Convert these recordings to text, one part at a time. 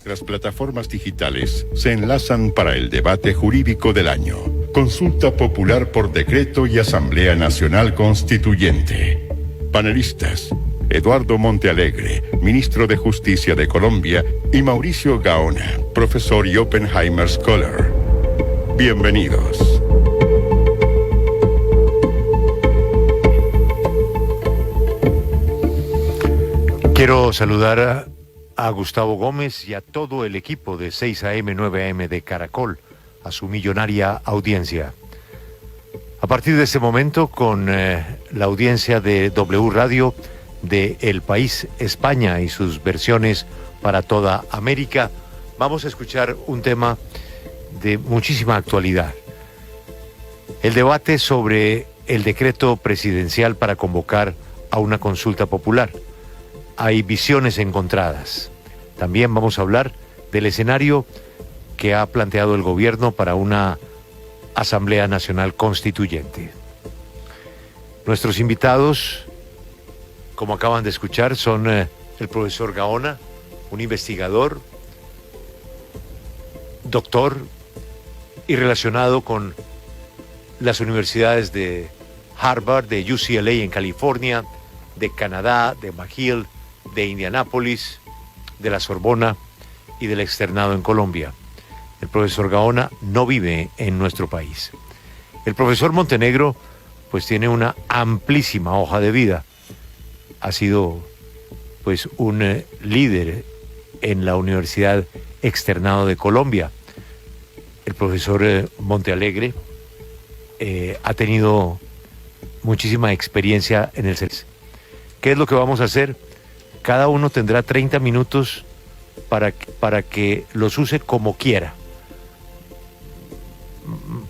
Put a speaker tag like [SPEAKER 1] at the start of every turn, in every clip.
[SPEAKER 1] Las plataformas digitales se enlazan para el debate jurídico del año. Consulta popular por decreto y Asamblea Nacional Constituyente. Panelistas: Eduardo Montealegre, ministro de Justicia de Colombia, y Mauricio Gaona, profesor y Oppenheimer Scholar. Bienvenidos.
[SPEAKER 2] Quiero saludar a Gustavo Gómez y a todo el equipo de 6 AM, 9 AM de Caracol, a su millonaria audiencia. A partir de este momento, con la audiencia de W Radio de El País España y sus versiones para toda América, vamos a escuchar un tema de muchísima actualidad. El debate sobre el decreto presidencial para convocar a una consulta popular. Hay visiones encontradas. También vamos a hablar del escenario que ha planteado el gobierno para una Asamblea Nacional Constituyente. Nuestros invitados, como acaban de escuchar, son el profesor Gaona, un investigador, doctor y relacionado con las universidades de Harvard, de UCLA en California, de Canadá, de McGill, de Indianápolis, de la Sorbona y del Externado en Colombia. El profesor Gaona no vive en nuestro país. El profesor Montenegro pues tiene una amplísima hoja de vida. Ha sido pues un líder en la Universidad Externado de Colombia. El profesor Montealegre ha tenido muchísima experiencia en el CES. ¿Qué es lo que vamos a hacer? Cada uno tendrá 30 minutos para que los use como quiera.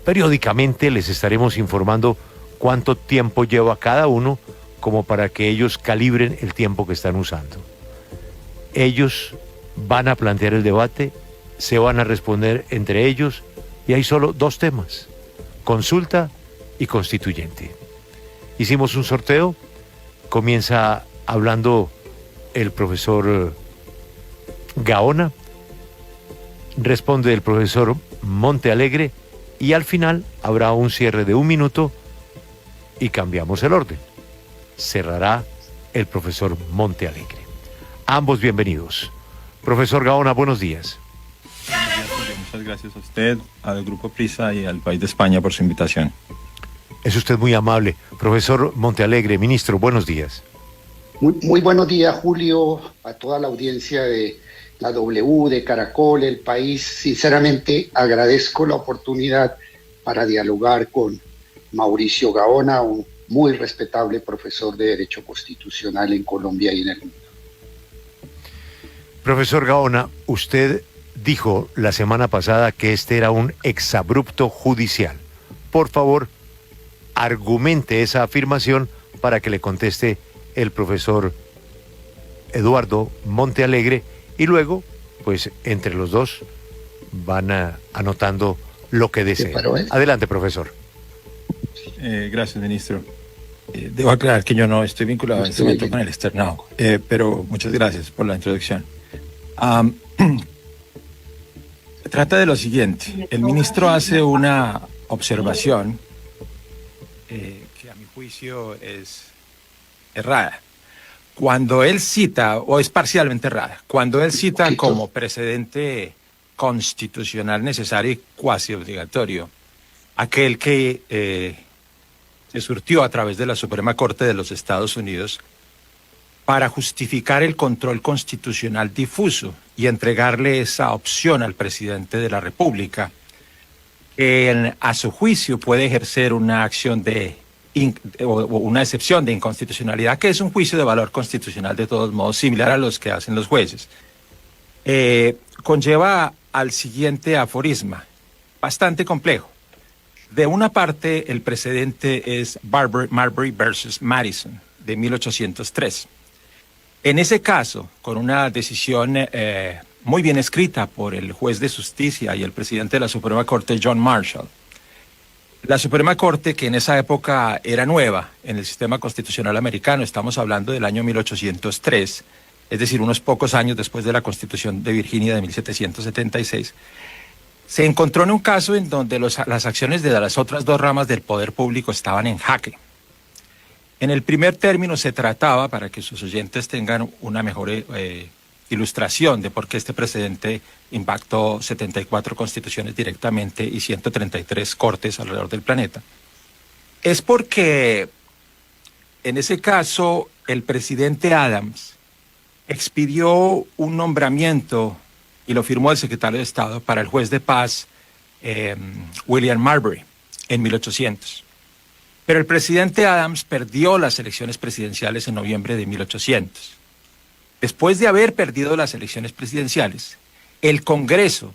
[SPEAKER 2] Periódicamente les estaremos informando cuánto tiempo lleva cada uno, como para que ellos calibren el tiempo que están usando. Ellos van a plantear el debate, se van a responder entre ellos, y hay solo dos temas: consulta y constituyente. Hicimos un sorteo, comienza hablando el profesor Gaona, responde el profesor Montealegre, y al final habrá un cierre de 1 minuto y cambiamos el orden. Cerrará el profesor Montealegre. Ambos bienvenidos. Profesor Gaona, buenos días.
[SPEAKER 3] Muchas gracias a usted, al Grupo Prisa y al País de España por su invitación.
[SPEAKER 2] Es usted muy amable. Profesor Montealegre, ministro, buenos días.
[SPEAKER 4] Muy buenos días, Julio, a toda la audiencia de la W, de Caracol, El País. Sinceramente agradezco la oportunidad para dialogar con Mauricio Gaona, un muy respetable profesor de Derecho Constitucional en Colombia y en el mundo.
[SPEAKER 2] Profesor Gaona, usted dijo la semana pasada que este era un exabrupto judicial. Por favor, argumente esa afirmación para que le conteste el profesor Eduardo Montealegre, y luego, pues, entre los dos van anotando lo que deseen. Adelante, profesor.
[SPEAKER 3] Gracias, ministro. Debo aclarar que yo no estoy vinculado en este momento con el Externado, pero muchas gracias por la introducción. Se trata de lo siguiente. El ministro hace una observación que a mi juicio es errada. Cuando él cita, o es parcialmente errada, cuando él cita como precedente constitucional necesario y cuasi obligatorio aquel que se surtió a través de la Suprema Corte de los Estados Unidos para justificar el control constitucional difuso y entregarle esa opción al presidente de la República, que a su juicio puede ejercer una acción o una excepción de inconstitucionalidad, que es un juicio de valor constitucional de todos modos, similar a los que hacen los jueces. Conlleva al siguiente aforisma, bastante complejo. De una parte, el precedente es Marbury versus Madison, de 1803. En ese caso, con una decisión muy bien escrita por el juez de justicia y el presidente de la Suprema Corte, John Marshall, la Suprema Corte, que en esa época era nueva en el sistema constitucional americano, estamos hablando del año 1803, es decir, unos pocos años después de la Constitución de Virginia de 1776, se encontró en un caso en donde las acciones de las otras dos ramas del poder público estaban en jaque. En el primer término se trataba, para que sus oyentes tengan una mejor ilustración de por qué este precedente impactó 74 constituciones directamente y 133 cortes alrededor del planeta, es porque en ese caso el presidente Adams expidió un nombramiento y lo firmó el secretario de Estado para el juez de paz William Marbury en 1800. Pero el presidente Adams perdió las elecciones presidenciales en noviembre de 1800. Después de haber perdido las elecciones presidenciales, el Congreso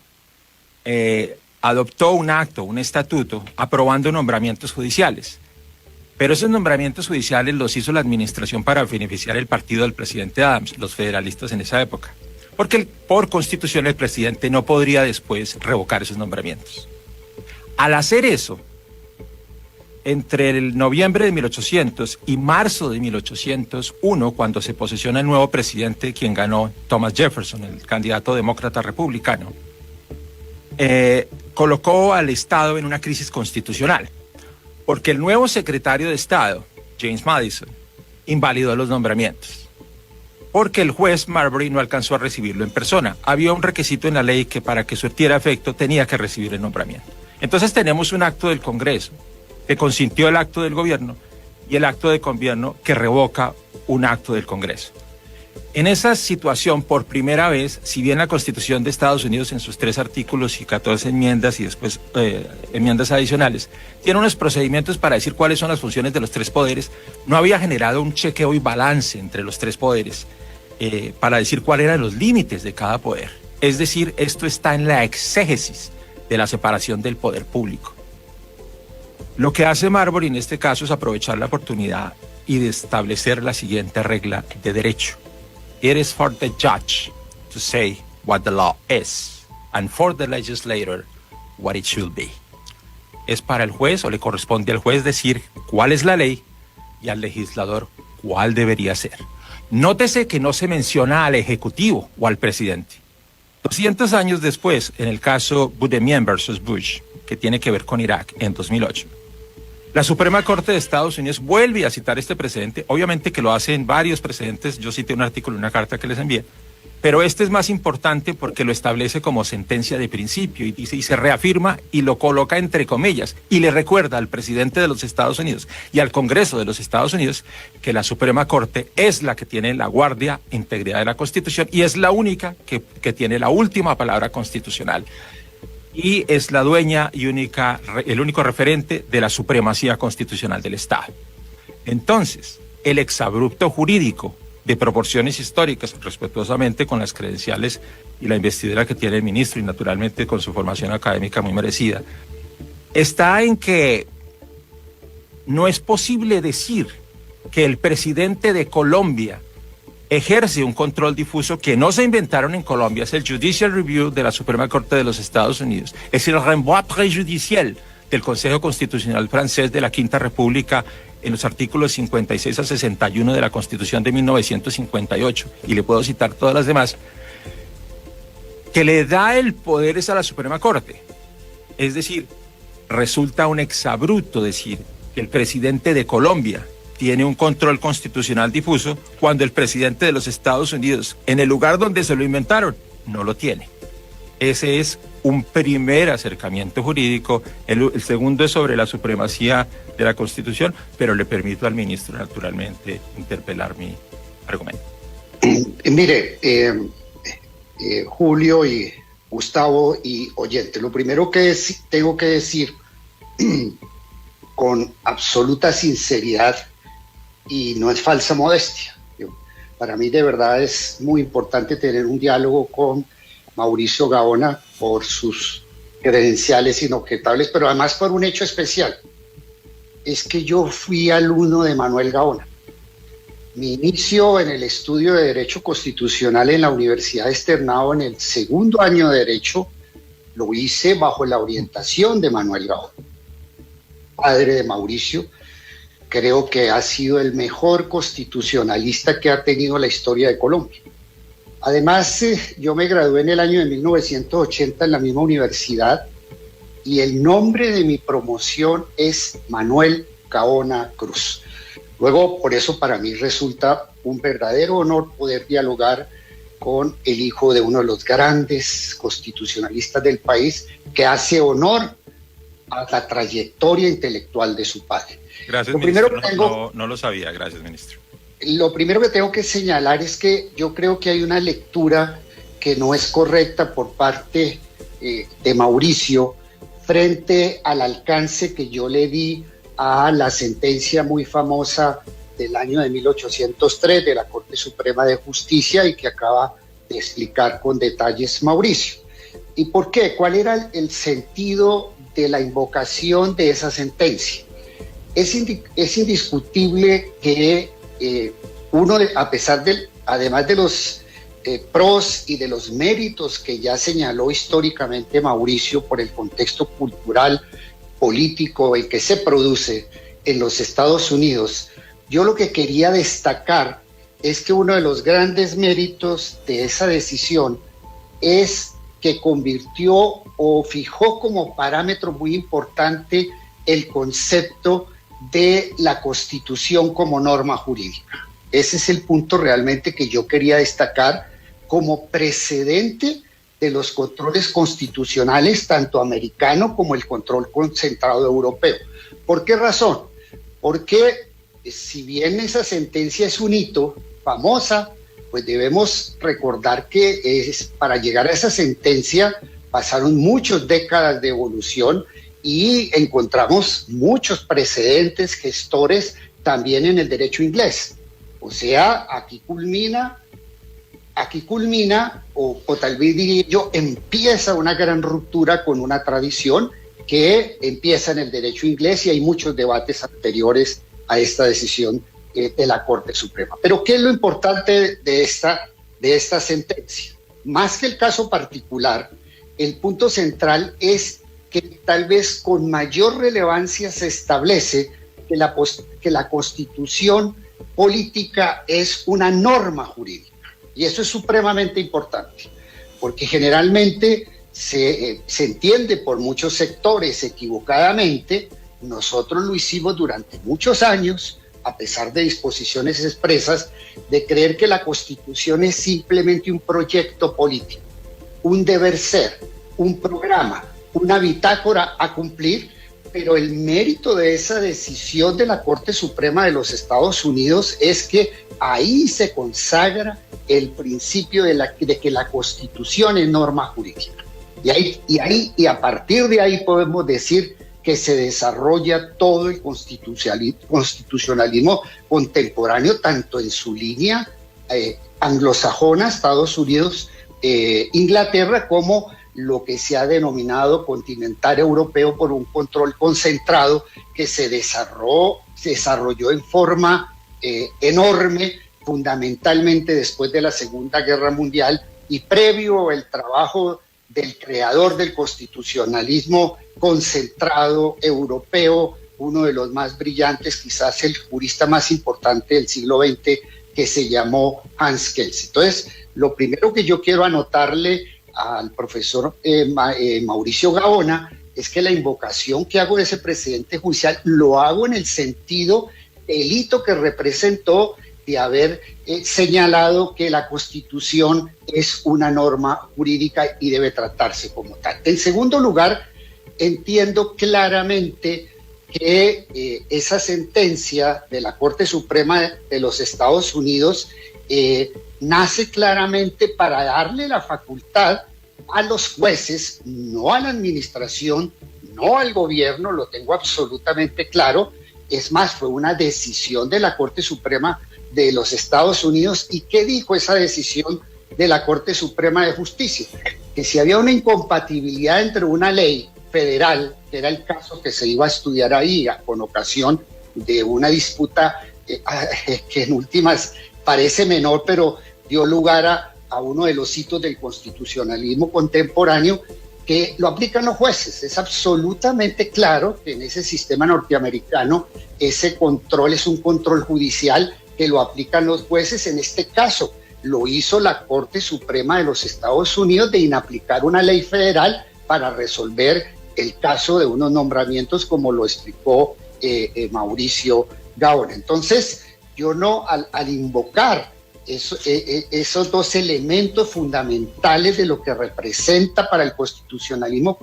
[SPEAKER 3] adoptó un acto, un estatuto, aprobando nombramientos judiciales. Pero esos nombramientos judiciales los hizo la administración para beneficiar el partido del presidente Adams, los federalistas en esa época. Porque por constitución el presidente no podría después revocar esos nombramientos. Al hacer eso, entre el noviembre de 1800 y marzo de 1801, cuando se posesiona el nuevo presidente, quien ganó, Thomas Jefferson, el candidato demócrata republicano, colocó al Estado en una crisis constitucional, porque el nuevo secretario de Estado, James Madison, invalidó los nombramientos, porque el juez Marbury no alcanzó a recibirlo en persona. Había un requisito en la ley que para que surtiera efecto tenía que recibir el nombramiento. Entonces tenemos un acto del Congreso que consintió el acto del gobierno y el acto de gobierno que revoca un acto del Congreso. En esa situación, por primera vez, si bien la Constitución de Estados Unidos en sus 3 artículos y 14 enmiendas y después enmiendas adicionales, tiene unos procedimientos para decir cuáles son las funciones de los 3 poderes, no había generado un chequeo y balance entre los 3 poderes para decir cuáles eran los límites de cada poder. Es decir, esto está en la exégesis de la separación del poder público. Lo que hace Marbury en este caso es aprovechar la oportunidad y de establecer la siguiente regla de derecho. It is for the judge to say what the law is, and for the legislator what it should be. Es para el juez, o le corresponde al juez decir cuál es la ley, y al legislador cuál debería ser. Nótese que no se menciona al ejecutivo o al presidente. 200 años después, en el caso Boudemian versus Bush, que tiene que ver con Irak, en 2008, la Suprema Corte de Estados Unidos vuelve a citar este precedente, obviamente que lo hacen varios precedentes, yo cité un artículo en una carta que les envié, pero este es más importante porque lo establece como sentencia de principio y dice, y se reafirma y lo coloca entre comillas, y le recuerda al presidente de los Estados Unidos y al Congreso de los Estados Unidos que la Suprema Corte es la que tiene la guardia, integridad de la Constitución y es la única que tiene la última palabra constitucional. Y es la dueña y el único referente de la supremacía constitucional del Estado. Entonces, el exabrupto jurídico de proporciones históricas, respetuosamente con las credenciales y la investidura que tiene el ministro y naturalmente con su formación académica muy merecida, está en que no es posible decir que el presidente de Colombia ejerce un control difuso que no se inventaron en Colombia, es el Judicial Review de la Suprema Corte de los Estados Unidos, es el renvoi préjudiciel del Consejo Constitucional francés de la Quinta República en los artículos 56 a 61 de la Constitución de 1958, y le puedo citar todas las demás, que le da el poder a la Suprema Corte. Es decir, resulta un exabrupto decir que el presidente de Colombia tiene un control constitucional difuso cuando el presidente de los Estados Unidos, en el lugar donde se lo inventaron, no lo tiene. Ese es un primer acercamiento jurídico. El segundo es sobre la supremacía de la Constitución, pero le permito al ministro, naturalmente, interpelar mi argumento.
[SPEAKER 4] Mire, Julio y Gustavo y oyente, lo primero que tengo que decir con absoluta sinceridad, y no es falsa modestia. Para mí de verdad es muy importante tener un diálogo con Mauricio Gaona por sus credenciales inobjetables, pero además por un hecho especial. Es que yo fui alumno de Manuel Gaona. Mi inicio en el estudio de Derecho Constitucional en la Universidad Externado en el 2º año de Derecho lo hice bajo la orientación de Manuel Gaona, padre de Mauricio. Creo que ha sido el mejor constitucionalista que ha tenido la historia de Colombia. Además, yo me gradué en el año de 1980 en la misma universidad y el nombre de mi promoción es Manuel Gaona Cruz. Luego, por eso para mí resulta un verdadero honor poder dialogar con el hijo de uno de los grandes constitucionalistas del país, que hace honor a la trayectoria intelectual de su padre.
[SPEAKER 3] Gracias,
[SPEAKER 4] Lo
[SPEAKER 3] ministro.
[SPEAKER 4] primero
[SPEAKER 3] No lo sabía. Gracias, ministro.
[SPEAKER 4] Lo primero que tengo que señalar es que yo creo que hay una lectura que no es correcta por parte de Mauricio frente al alcance que yo le di a la sentencia muy famosa del año de 1803 de la Corte Suprema de Justicia y que acaba de explicar con detalles Mauricio. ¿Y por qué? ¿Cuál era el sentido de la invocación de esa sentencia? Es indiscutible que a pesar además de los pros y de los méritos que ya señaló históricamente Mauricio por el contexto cultural, político en que se produce en los Estados Unidos, yo lo que quería destacar es que uno de los grandes méritos de esa decisión es que convirtió o fijó como parámetro muy importante el concepto de la Constitución como norma jurídica. Ese es el punto realmente que yo quería destacar como precedente de los controles constitucionales, tanto americano como el control concentrado europeo. ¿Por qué razón? Porque si bien esa sentencia es un hito famosa, pues debemos recordar que para llegar a esa sentencia pasaron muchas décadas de evolución y encontramos muchos precedentes gestores también en el derecho inglés. O sea, aquí culmina, o tal vez diría yo, empieza una gran ruptura con una tradición que empieza en el derecho inglés y hay muchos debates anteriores a esta decisión de la Corte Suprema. Pero ¿qué es lo importante de esta sentencia? Más que el caso particular, el punto central es que tal vez con mayor relevancia se establece que la Constitución política es una norma jurídica. Y eso es supremamente importante, porque generalmente se entiende por muchos sectores equivocadamente, nosotros lo hicimos durante muchos años, a pesar de disposiciones expresas, de creer que la Constitución es simplemente un proyecto político, un deber ser, un programa, una bitácora a cumplir, pero el mérito de esa decisión de la Corte Suprema de los Estados Unidos es que ahí se consagra el principio de que la Constitución es norma jurídica. Y a partir de ahí podemos decir que se desarrolla todo el constitucionalismo contemporáneo, tanto en su línea anglosajona, Estados Unidos, Inglaterra, como lo que se ha denominado continental europeo por un control concentrado que se desarrolló en forma enorme, fundamentalmente después de la Segunda Guerra Mundial y previo el trabajo del creador del constitucionalismo concentrado europeo, uno de los más brillantes, quizás el jurista más importante del siglo XX, que se llamó Hans Kelsen. Entonces, lo primero que yo quiero anotarle al profesor Mauricio Gaona es que la invocación que hago de ese precedente judicial lo hago en el sentido del hito que representó de haber señalado que la Constitución es una norma jurídica y debe tratarse como tal. En segundo lugar, entiendo claramente que esa sentencia de la Corte Suprema de los Estados Unidos nace claramente para darle la facultad a los jueces, no a la administración, no al gobierno, lo tengo absolutamente claro. Es más, fue una decisión de la Corte Suprema de los Estados Unidos. ¿Y qué dijo esa decisión de la Corte Suprema de Justicia? Que si había una incompatibilidad entre una ley federal, que era el caso que se iba a estudiar ahí con ocasión de una disputa que en últimas parece menor, pero dio lugar a uno de los hitos del constitucionalismo contemporáneo, que lo aplican los jueces. Es absolutamente claro que en ese sistema norteamericano ese control es un control judicial que lo aplican los jueces. En este caso, lo hizo la Corte Suprema de los Estados Unidos de inaplicar una ley federal para resolver el caso de unos nombramientos, como lo explicó Mauricio Gaona. Entonces, yo no, al invocar esos dos elementos fundamentales de lo que representa para el constitucionalismo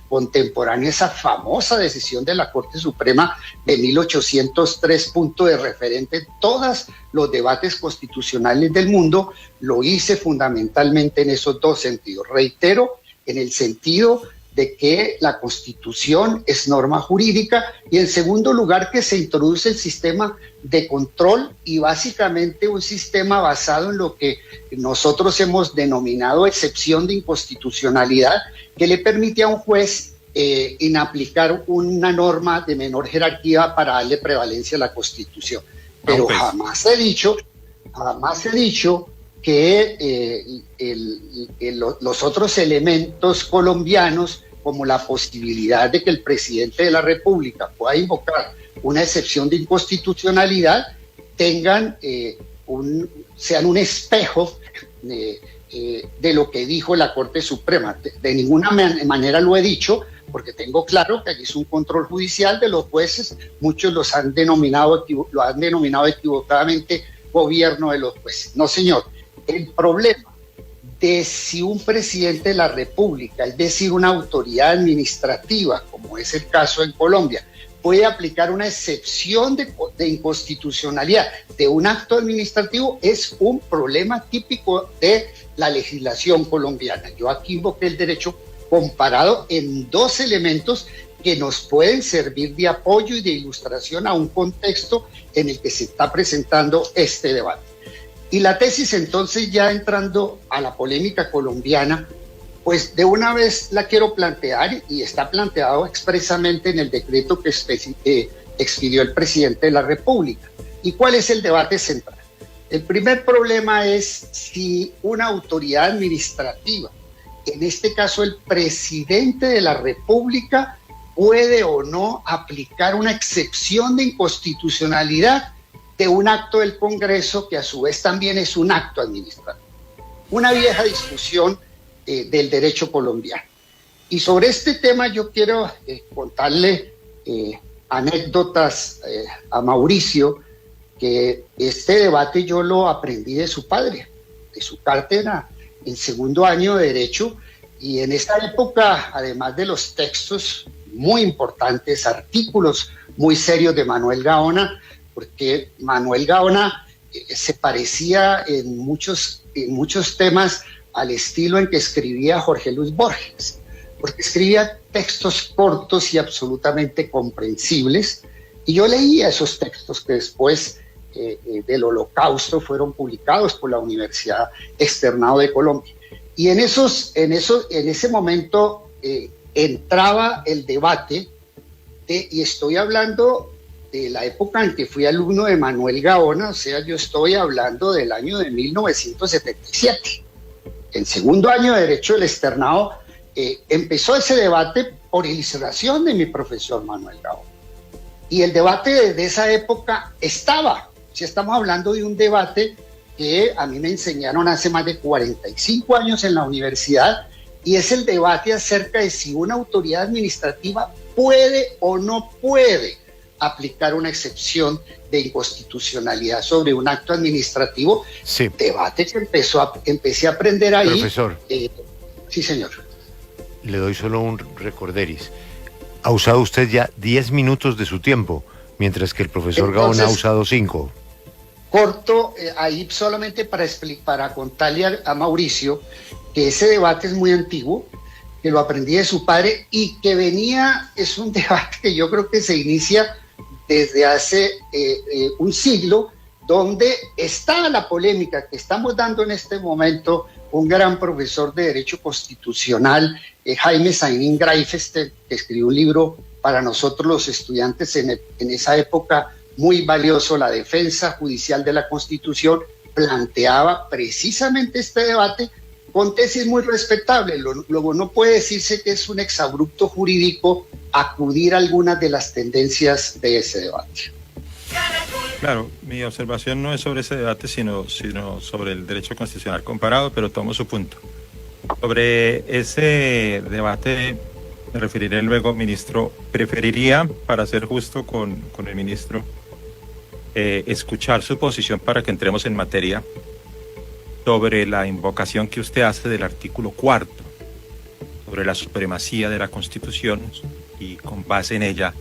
[SPEAKER 4] contemporáneo esa famosa decisión de la Corte Suprema de 1803, punto de referente en todos los debates constitucionales del mundo, lo hice fundamentalmente en esos dos sentidos. Reitero, en el sentido de que la Constitución es norma jurídica, y en segundo lugar que se introduce el sistema de control, y básicamente un sistema basado en lo que nosotros hemos denominado excepción de inconstitucionalidad, que le permite a un juez inaplicar una norma de menor jerarquía para darle prevalencia a la Constitución. Pero jamás he dicho que los otros elementos colombianos, como la posibilidad de que el presidente de la República pueda invocar una excepción de inconstitucionalidad, sean un espejo de lo que dijo la Corte Suprema. De ninguna manera lo he dicho, porque tengo claro que aquí es un control judicial de los jueces. Muchos lo han denominado equivocadamente gobierno de los jueces. No, señor. El problema de si un presidente de la República, es decir, una autoridad administrativa, como es el caso en Colombia, puede aplicar una excepción de inconstitucionalidad de un acto administrativo, es un problema típico de la legislación colombiana. Yo aquí invoqué el derecho comparado en dos elementos que nos pueden servir de apoyo y de ilustración a un contexto en el que se está presentando este debate. Y la tesis, entonces, ya entrando a la polémica colombiana, pues de una vez la quiero plantear, y está planteado expresamente en el decreto que expidió el presidente de la República. ¿Y cuál es el debate central? El primer problema es si una autoridad administrativa, en este caso el presidente de la República, puede o no aplicar una excepción de inconstitucionalidad de un acto del Congreso, que a su vez también es un acto administrativo. Una vieja discusión del derecho colombiano. Y sobre este tema yo quiero contarle anécdotas a Mauricio, que este debate yo lo aprendí de su padre, de su cátedra en segundo año de Derecho, y en esa época, además de los textos muy importantes, artículos muy serios de Manuel Gaona, porque Manuel Gaona se parecía en muchos temas al estilo en que escribía Jorge Luis Borges, porque escribía textos cortos y absolutamente comprensibles, y yo leía esos textos que después del Holocausto fueron publicados por la Universidad Externado de Colombia. Y en ese momento entraba el debate, y estoy hablando de la época en que fui alumno de Manuel Gaona, o sea, yo estoy hablando del año de 1977. En segundo año de Derecho del Externado empezó ese debate por ilustración de mi profesor Manuel Gaona. Y el debate desde esa época estaba. Si estamos hablando de un debate que a mí me enseñaron hace más de 45 años en la universidad, y es el debate acerca de si una autoridad administrativa puede o no puede aplicar una excepción de inconstitucionalidad sobre un acto administrativo. Sí. Debate que empecé a aprender ahí.
[SPEAKER 2] Profesor.
[SPEAKER 4] Sí, señor.
[SPEAKER 2] Le doy solo un recorderis. Ha usado usted ya 10 minutos de su tiempo, mientras que el profesor Gaona ha usado 5.
[SPEAKER 4] Corto ahí solamente para contarle a Mauricio que ese debate es muy antiguo, que lo aprendí de su padre, y que es un debate que yo creo que se inicia desde hace un siglo, donde está la polémica que estamos dando en este momento un gran profesor de Derecho Constitucional, Jaime Sainín Greifeste, que escribió un libro para nosotros los estudiantes en esa época muy valioso, La defensa judicial de la Constitución, planteaba precisamente este debate con tesis muy respetables. Luego no puede decirse que es un exabrupto jurídico acudir a algunas de las tendencias de ese debate.
[SPEAKER 3] Claro, mi observación no es sobre ese debate, sino sobre el derecho constitucional comparado, pero tomo su punto. Sobre ese debate me referiré luego, ministro. Preferiría, para ser justo con el ministro, escuchar su posición para que entremos en materia sobre la invocación que usted hace del artículo 4, sobre la supremacía de la Constitución y con base en ella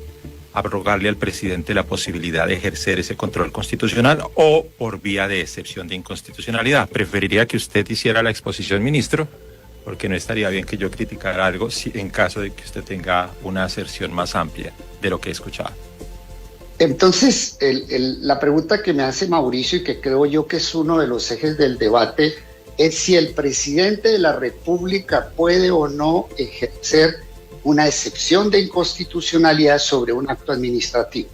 [SPEAKER 3] abrogarle al presidente la posibilidad de ejercer ese control constitucional o por vía de excepción de inconstitucionalidad. Preferiría que usted hiciera la exposición, ministro, porque no estaría bien que yo criticara algo en caso de que usted tenga una aserción más amplia de lo que he escuchado.
[SPEAKER 4] Entonces, la pregunta que me hace Mauricio y que creo yo que es uno de los ejes del debate es si el presidente de la República puede o no ejercer una excepción de inconstitucionalidad sobre un acto administrativo.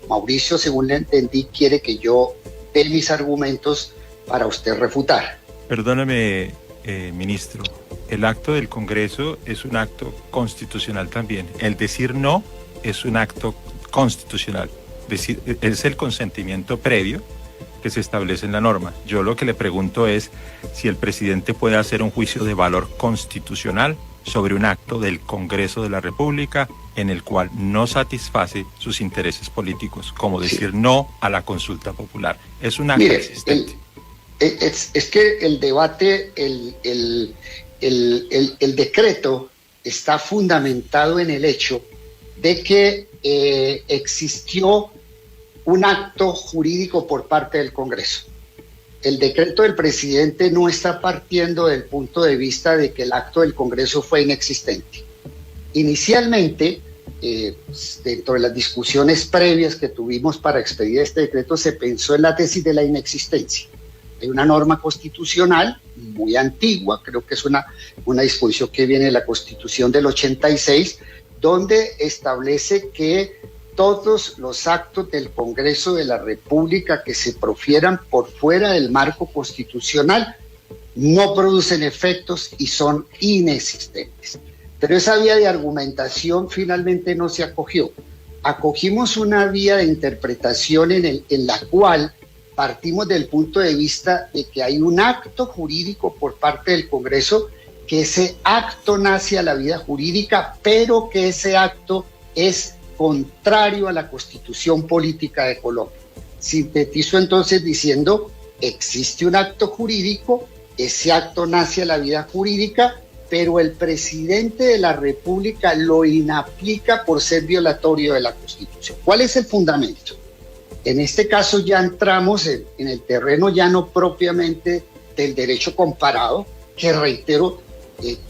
[SPEAKER 4] Mauricio, según le entendí, quiere que yo dé mis argumentos para usted refutar.
[SPEAKER 3] Perdóname, ministro, el acto del Congreso es un acto constitucional también. El decir no es un acto constitucional. Es el consentimiento previo que se establece en la norma. Yo lo que le pregunto es si el presidente puede hacer un juicio de valor constitucional sobre un acto del Congreso de la República en el cual no satisface sus intereses políticos, como decir no a la consulta popular. Es un acto existente.
[SPEAKER 4] Es que el debate, el decreto está fundamentado en el hecho de que existió un acto jurídico por parte del Congreso. El decreto del presidente no está partiendo del punto de vista de que el acto del Congreso fue inexistente. Inicialmente, dentro de las discusiones previas que tuvimos para expedir este decreto, se pensó en la tesis de la inexistencia. Hay una norma constitucional muy antigua, creo que es una disposición que viene de la Constitución del 86, donde establece que todos los actos del Congreso de la República que se profieran por fuera del marco constitucional no producen efectos y son inexistentes. Pero esa vía de argumentación finalmente no se acogió. Acogimos una vía de interpretación en la cual partimos del punto de vista de que hay un acto jurídico por parte del Congreso, que ese acto nace a la vida jurídica, pero que ese acto es contrario a la Constitución Política de Colombia. Sintetizo entonces diciendo, existe un acto jurídico, ese acto nace a la vida jurídica, pero el presidente de la República lo inaplica por ser violatorio de la Constitución. ¿Cuál es el fundamento? En este caso ya entramos en el terreno ya no propiamente del derecho comparado, que reitero,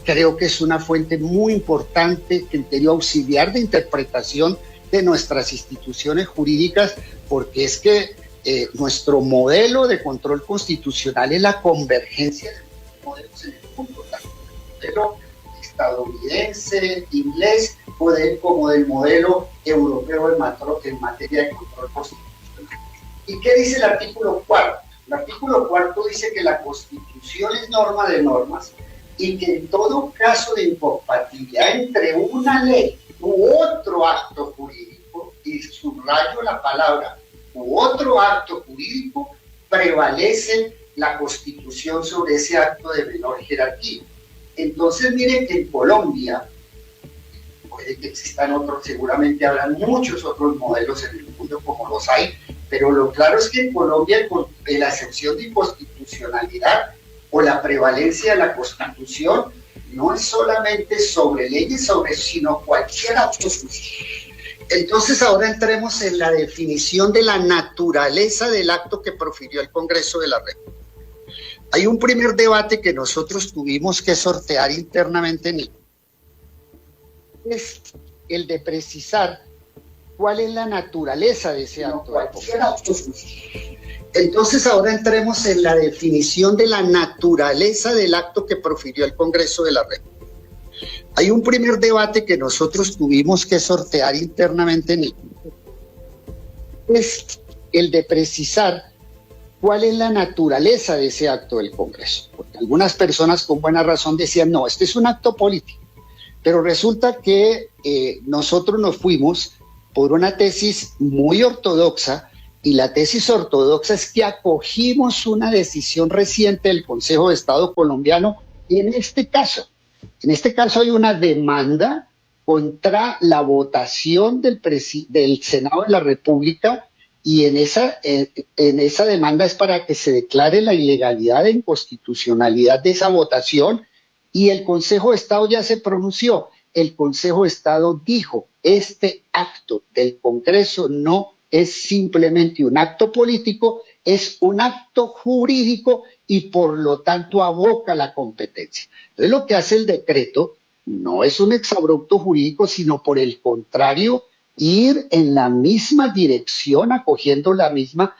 [SPEAKER 4] creo que es una fuente muy importante, criterio auxiliar de interpretación de nuestras instituciones jurídicas, porque es que nuestro modelo de control constitucional es la convergencia de los modelos en el mundo, tanto del modelo estadounidense, inglés, como del modelo europeo en materia de control constitucional. ¿Y qué dice el artículo 4? El artículo 4 dice que la Constitución es norma de normas y que en todo caso de incompatibilidad entre una ley u otro acto jurídico, y subrayo la palabra u otro acto jurídico, prevalece la Constitución sobre ese acto de menor jerarquía. Entonces miren que en Colombia, puede que existan otros, seguramente habrán muchos otros modelos en el mundo como los hay, pero lo claro es que en Colombia, con la excepción de inconstitucionalidad o la prevalencia de la Constitución, no es solamente sobre leyes, sino cualquier acto. Entonces ahora entremos en la definición de la naturaleza del acto que profirió el Congreso de la República. Hay un primer debate que nosotros tuvimos que sortear internamente en el es el de precisar cuál es la naturaleza de ese acto. Entonces ahora entremos en la definición de la naturaleza del acto que profirió el Congreso de la República. Hay un primer debate que nosotros tuvimos que sortear internamente en el es el de precisar cuál es la naturaleza de ese acto del Congreso, porque algunas personas con buena razón decían, no, este es un acto político, pero resulta que nosotros nos fuimos por una tesis muy ortodoxa y la tesis ortodoxa es que acogimos una decisión reciente del Consejo de Estado colombiano y en este caso hay una demanda contra la votación del Senado de la República y en esa demanda es para que se declare la ilegalidad e inconstitucionalidad de esa votación y el Consejo de Estado ya se pronunció. El Consejo de Estado dijo, este acto del Congreso no es simplemente un acto político, es un acto jurídico y por lo tanto aboca la competencia. Entonces lo que hace el decreto no es un exabrupto jurídico, sino por el contrario, ir en la misma dirección, acogiendo la misma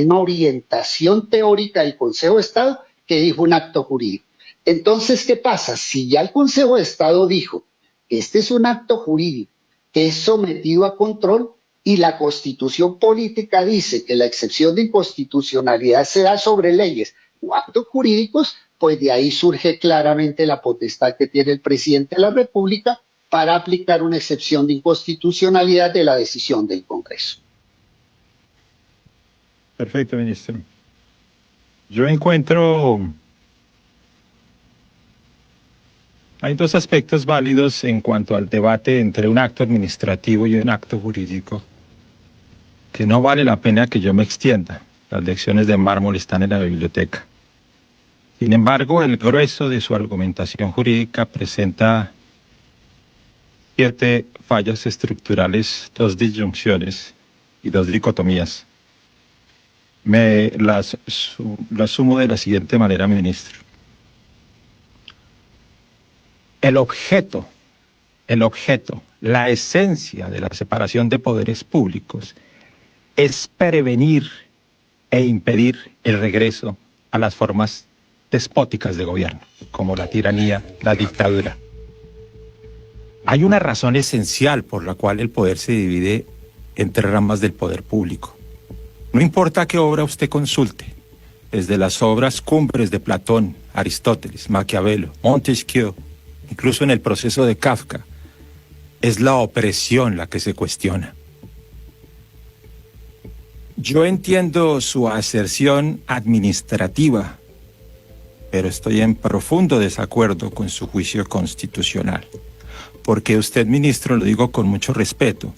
[SPEAKER 4] orientación teórica del Consejo de Estado que dijo un acto jurídico. Entonces, ¿qué pasa? Si ya el Consejo de Estado dijo que este es un acto jurídico que es sometido a control y la Constitución política dice que la excepción de inconstitucionalidad se da sobre leyes o actos jurídicos, pues de ahí surge claramente la potestad que tiene el presidente de la República para aplicar una excepción de inconstitucionalidad de la decisión del Congreso.
[SPEAKER 3] Perfecto, ministro. Yo encuentro... Hay dos aspectos válidos en cuanto al debate entre un acto administrativo y un acto jurídico, que no vale la pena que yo me extienda. Las lecciones de mármol están en la biblioteca. Sin embargo, el grueso de su argumentación jurídica presenta 7 fallas estructurales, 2 disyunciones y 2 dicotomías. Me las sumo de la siguiente manera, ministro. El objeto, la esencia de la separación de poderes públicos es prevenir e impedir el regreso a las formas despóticas de gobierno, como la tiranía, la dictadura. Hay una razón esencial por la cual el poder se divide entre ramas del poder público. No importa qué obra usted consulte, desde las obras cumbres de Platón, Aristóteles, Maquiavelo, Montesquieu, incluso en el proceso de Kafka, es la opresión la que se cuestiona. Yo entiendo su aserción administrativa, pero estoy en profundo desacuerdo con su juicio constitucional. Porque usted, ministro, lo digo con mucho respeto,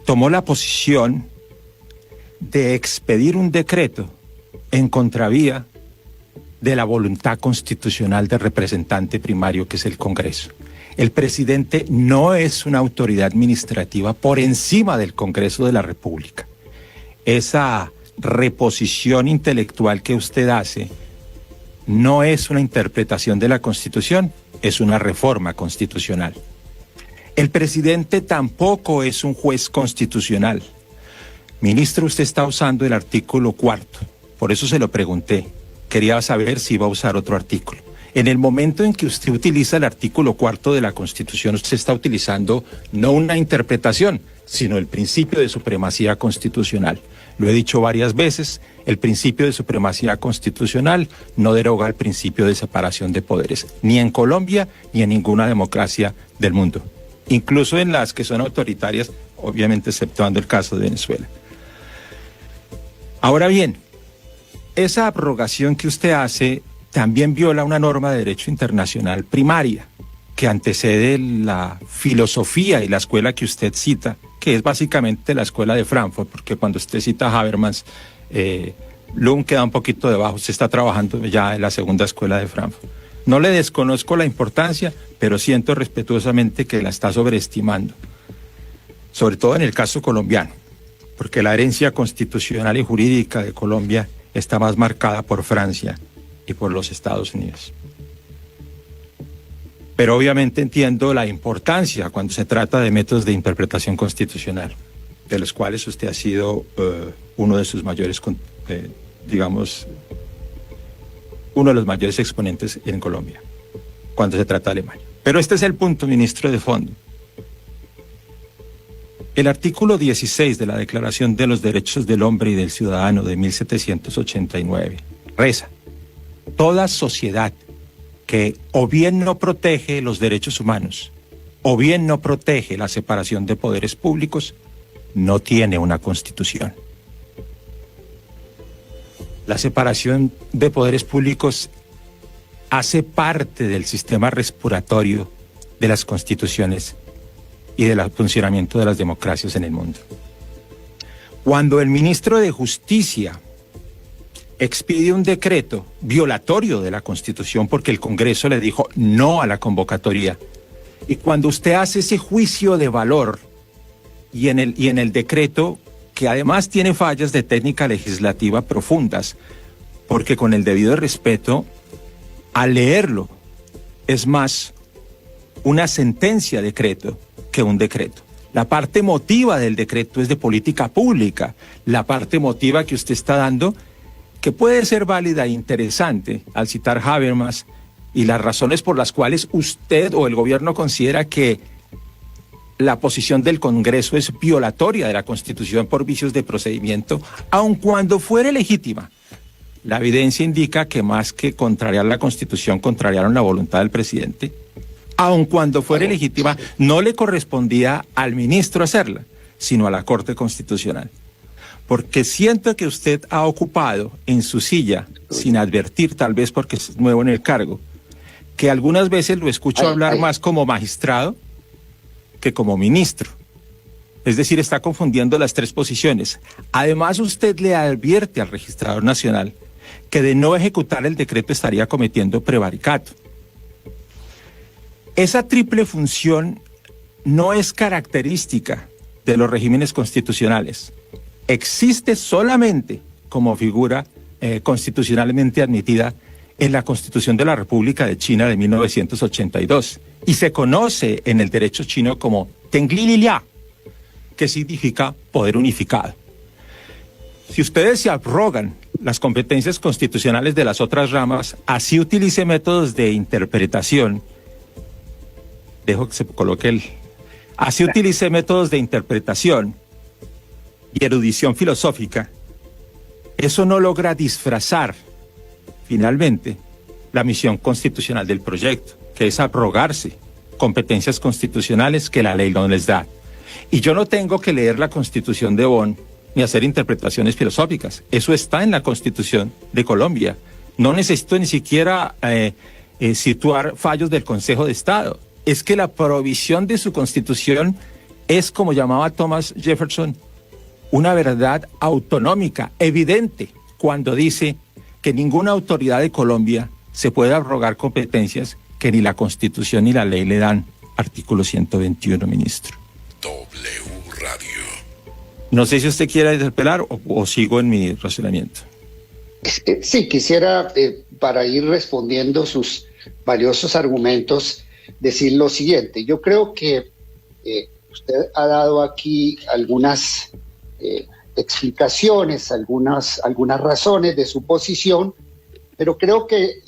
[SPEAKER 3] tomó la posición de expedir un decreto en contravía de la voluntad constitucional del representante primario, que es el Congreso. El presidente no es una autoridad administrativa por encima del Congreso de la República. Esa reposición intelectual que usted hace no es una interpretación de la Constitución, es una reforma constitucional. El presidente tampoco es un juez constitucional. Ministro, usted está usando el artículo 4, por eso se lo pregunté. Quería saber si iba a usar otro artículo. En el momento en que usted utiliza el artículo 4 de la Constitución, usted está utilizando no una interpretación, sino el principio de supremacía constitucional. Lo he dicho varias veces, el principio de supremacía constitucional no deroga el principio de separación de poderes, ni en Colombia ni en ninguna democracia del mundo, incluso en las que son autoritarias, obviamente exceptuando el caso de Venezuela. Ahora bien, esa abrogación que usted hace también viola una norma de derecho internacional primaria que antecede la filosofía y la escuela que usted cita, que es básicamente la escuela de Frankfurt, porque cuando usted cita a Habermas, Lund queda un poquito debajo, usted está trabajando ya en la segunda escuela de Frankfurt. No le desconozco la importancia, pero siento respetuosamente que la está sobreestimando, sobre todo en el caso colombiano, porque la herencia constitucional y jurídica de Colombia está más marcada por Francia y por los Estados Unidos. Pero obviamente entiendo la importancia cuando se trata de métodos de interpretación constitucional, de los cuales usted ha sido uno de sus mayores, uno de los mayores exponentes en Colombia, cuando se trata de Alemania. Pero este es el punto, ministro, de fondo. El artículo 16 de la Declaración de los Derechos del Hombre y del Ciudadano de 1789 reza: toda sociedad que o bien no protege los derechos humanos o bien no protege la separación de poderes públicos no tiene una constitución. La separación de poderes públicos hace parte del sistema respiratorio de las constituciones y del funcionamiento de las democracias en el mundo. Cuando el ministro de Justicia expide un decreto violatorio de la Constitución porque el Congreso le dijo no a la convocatoria, y cuando usted hace ese juicio de valor y en el decreto, que además tiene fallas de técnica legislativa profundas, porque con el debido respeto, al leerlo, es más una sentencia decreto que un decreto. La parte emotiva del decreto es de política pública, la parte emotiva que usted está dando, que puede ser válida e interesante al citar Habermas y las razones por las cuales usted o el gobierno considera que la posición del Congreso es violatoria de la Constitución por vicios de procedimiento, aun cuando fuere legítima. La evidencia indica que más que contrariar la Constitución, contrariaron la voluntad del presidente. Aun cuando fuere legítima, no le correspondía al ministro hacerla, sino a la Corte Constitucional. Porque siento que usted ha ocupado en su silla, sin advertir, tal vez porque es nuevo en el cargo, que algunas veces lo escucho hablar más como magistrado que como ministro. Es decir, está confundiendo las tres posiciones. Además, usted le advierte al registrador nacional que de no ejecutar el decreto estaría cometiendo prevaricato. Esa triple función no es característica de los regímenes constitucionales. Existe solamente como figura constitucionalmente admitida en la Constitución de la República de China de 1982 y se conoce en el derecho chino como Tenglililia, que significa poder unificado. Si ustedes se abrogan las competencias constitucionales de las otras ramas, así utilice métodos de interpretación, dejo que se coloque así utilice métodos de interpretación y erudición filosófica, eso no logra disfrazar finalmente la misión constitucional del proyecto, que es abrogarse competencias constitucionales que la ley no les da. Y yo no tengo que leer la Constitución de Bonn ni hacer interpretaciones filosóficas. Eso está en la Constitución de Colombia. No necesito ni siquiera situar fallos del Consejo de Estado. Es que la provisión de su Constitución es, como llamaba Thomas Jefferson, una verdad autonómica, evidente, cuando dice que ninguna autoridad de Colombia se puede abrogar competencias que ni la Constitución ni la ley le dan. Artículo 121, ministro.
[SPEAKER 1] W Radio.
[SPEAKER 3] No sé si usted quiere interpelar o sigo en mi razonamiento.
[SPEAKER 4] Sí, quisiera, para ir respondiendo sus valiosos argumentos, decir lo siguiente. Yo creo que usted ha dado aquí algunas explicaciones, algunas razones de su posición, pero creo que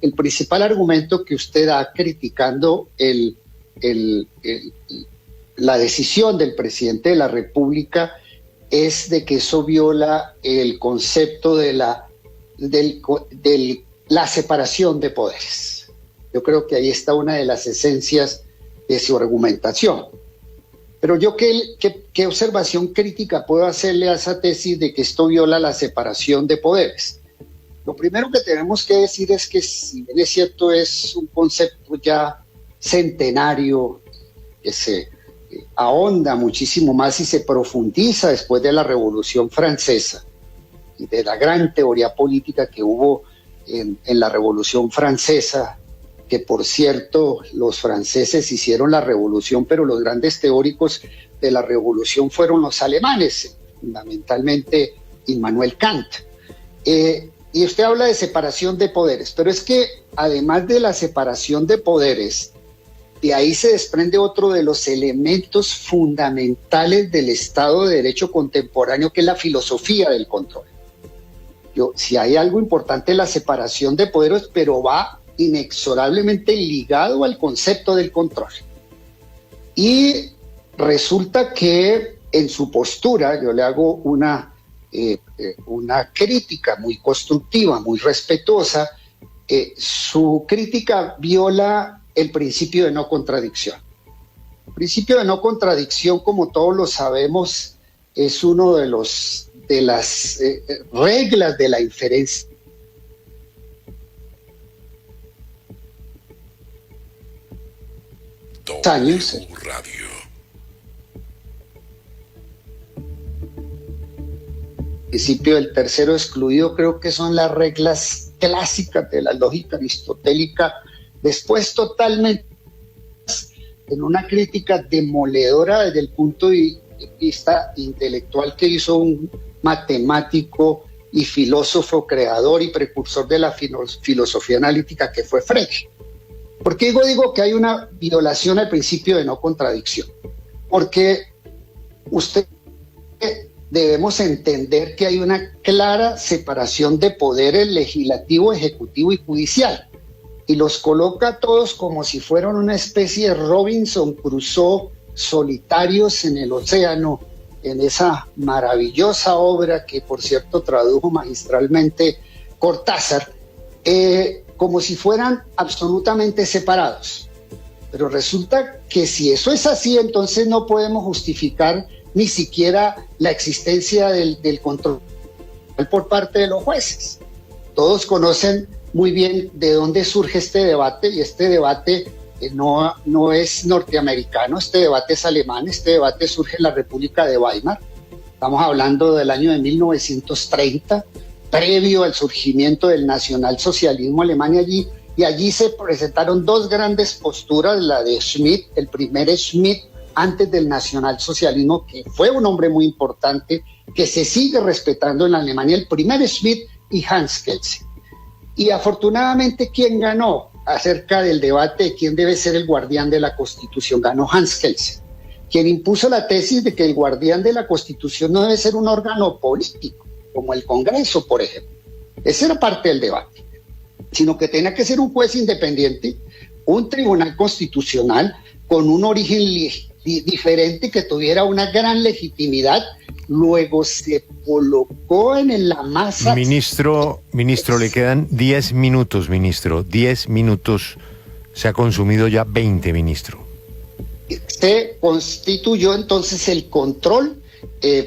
[SPEAKER 4] el principal argumento que usted da criticando la decisión del presidente de la República es de que eso viola el concepto de la separación de poderes. Yo creo que ahí está una de las esencias de su argumentación. Pero yo, ¿qué observación crítica puedo hacerle a esa tesis de que esto viola la separación de poderes? Lo primero que tenemos que decir es que, si bien es cierto, es un concepto ya centenario, que se ahonda muchísimo más y se profundiza después de la Revolución Francesa y de la gran teoría política que hubo en la Revolución Francesa, que por cierto los franceses hicieron la revolución, pero los grandes teóricos de la revolución fueron los alemanes, fundamentalmente Immanuel Kant. Y usted habla de separación de poderes, pero es que además de la separación de poderes, de ahí se desprende otro de los elementos fundamentales del Estado de Derecho contemporáneo, que es la filosofía del control. Si hay algo importante, la separación de poderes, pero va inexorablemente ligado al concepto del control. Y resulta que en su postura, yo le hago una crítica muy constructiva, muy respetuosa, su crítica viola el principio de no contradicción. El principio de no contradicción, como todos lo sabemos, es uno de los de las reglas de la inferencia años.
[SPEAKER 1] Radio.
[SPEAKER 4] Principio del tercero excluido, creo que son las reglas clásicas de la lógica aristotélica, después totalmente en una crítica demoledora desde el punto de vista intelectual que hizo un matemático y filósofo creador y precursor de la filosofía analítica que fue Frege. ¿Por qué digo que hay una violación al principio de no contradicción? Porque debemos entender que hay una clara separación de poderes legislativo, ejecutivo y judicial, y los coloca a todos como si fueran una especie de Robinson Crusoe solitarios en el océano, en esa maravillosa obra que, por cierto, tradujo magistralmente Cortázar, como si fueran absolutamente separados. Pero resulta que si eso es así, entonces no podemos justificar ni siquiera la existencia del control por parte de los jueces. Todos conocen muy bien de dónde surge este debate, y este debate no es norteamericano, este debate es alemán, este debate surge en la República de Weimar. Estamos hablando del año de 1930, previo al surgimiento del nacionalsocialismo alemán, y allí se presentaron dos grandes posturas, la de Schmitt, el primer Schmitt antes del nacionalsocialismo, que fue un hombre muy importante, que se sigue respetando en Alemania, el primer Schmitt y Hans Kelsen. Y afortunadamente, ¿quién ganó acerca del debate de quién debe ser el guardián de la Constitución? Ganó Hans Kelsen, quien impuso la tesis de que el guardián de la Constitución no debe ser un órgano político, como el Congreso, por ejemplo. Esa era parte del debate, sino que tenía que ser un juez independiente, un tribunal constitucional con un origen diferente, que tuviera una gran legitimidad. Luego se colocó en la masa.
[SPEAKER 2] Ministro, le quedan 10 minutos, ministro. 10 minutos. Se ha consumido ya 20, ministro.
[SPEAKER 4] Se constituyó entonces el control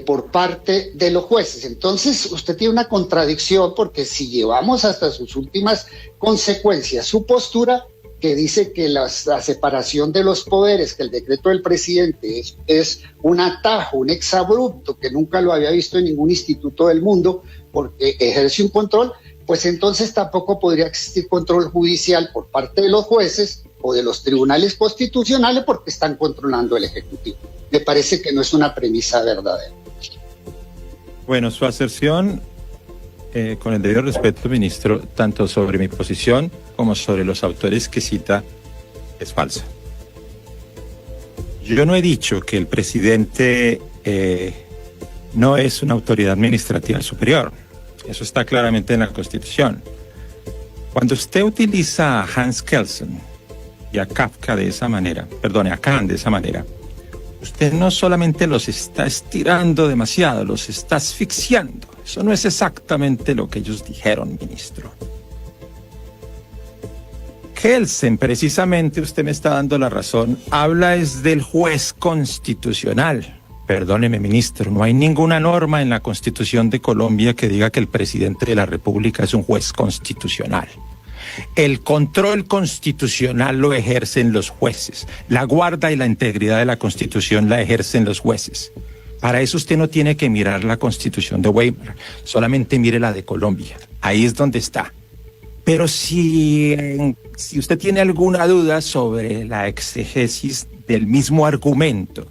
[SPEAKER 4] por parte de los jueces. Entonces usted tiene una contradicción, porque si llevamos hasta sus últimas consecuencias su postura, que dice que la separación de los poderes, que el decreto del presidente es un atajo, un exabrupto, que nunca lo había visto en ningún instituto del mundo, porque ejerce un control, pues entonces tampoco podría existir control judicial por parte de los jueces o de los tribunales constitucionales, porque están controlando el Ejecutivo. Me parece que no es una premisa verdadera.
[SPEAKER 3] Bueno, su aserción, con el debido respeto, ministro, tanto sobre mi posición como sobre los autores que cita, es falsa. Yo no he dicho que el presidente no es una autoridad administrativa superior. Eso está claramente en la Constitución. Cuando usted utiliza a Hans Kelsen y a Kafka de esa manera, a Kant de esa manera, usted no solamente los está estirando demasiado, los está asfixiando. Eso no es exactamente lo que ellos dijeron, ministro. Kelsen, precisamente, usted me está dando la razón, habla es del juez constitucional. Perdóneme, ministro, no hay ninguna norma en la Constitución de Colombia que diga que el presidente de la República es un juez constitucional. El control constitucional lo ejercen los jueces. La guarda y la integridad de la Constitución la ejercen los jueces. Para eso usted no tiene que mirar la Constitución de Weimar, solamente mire la de Colombia. Ahí es donde está. Pero si usted tiene alguna duda sobre la exegesis del mismo argumento,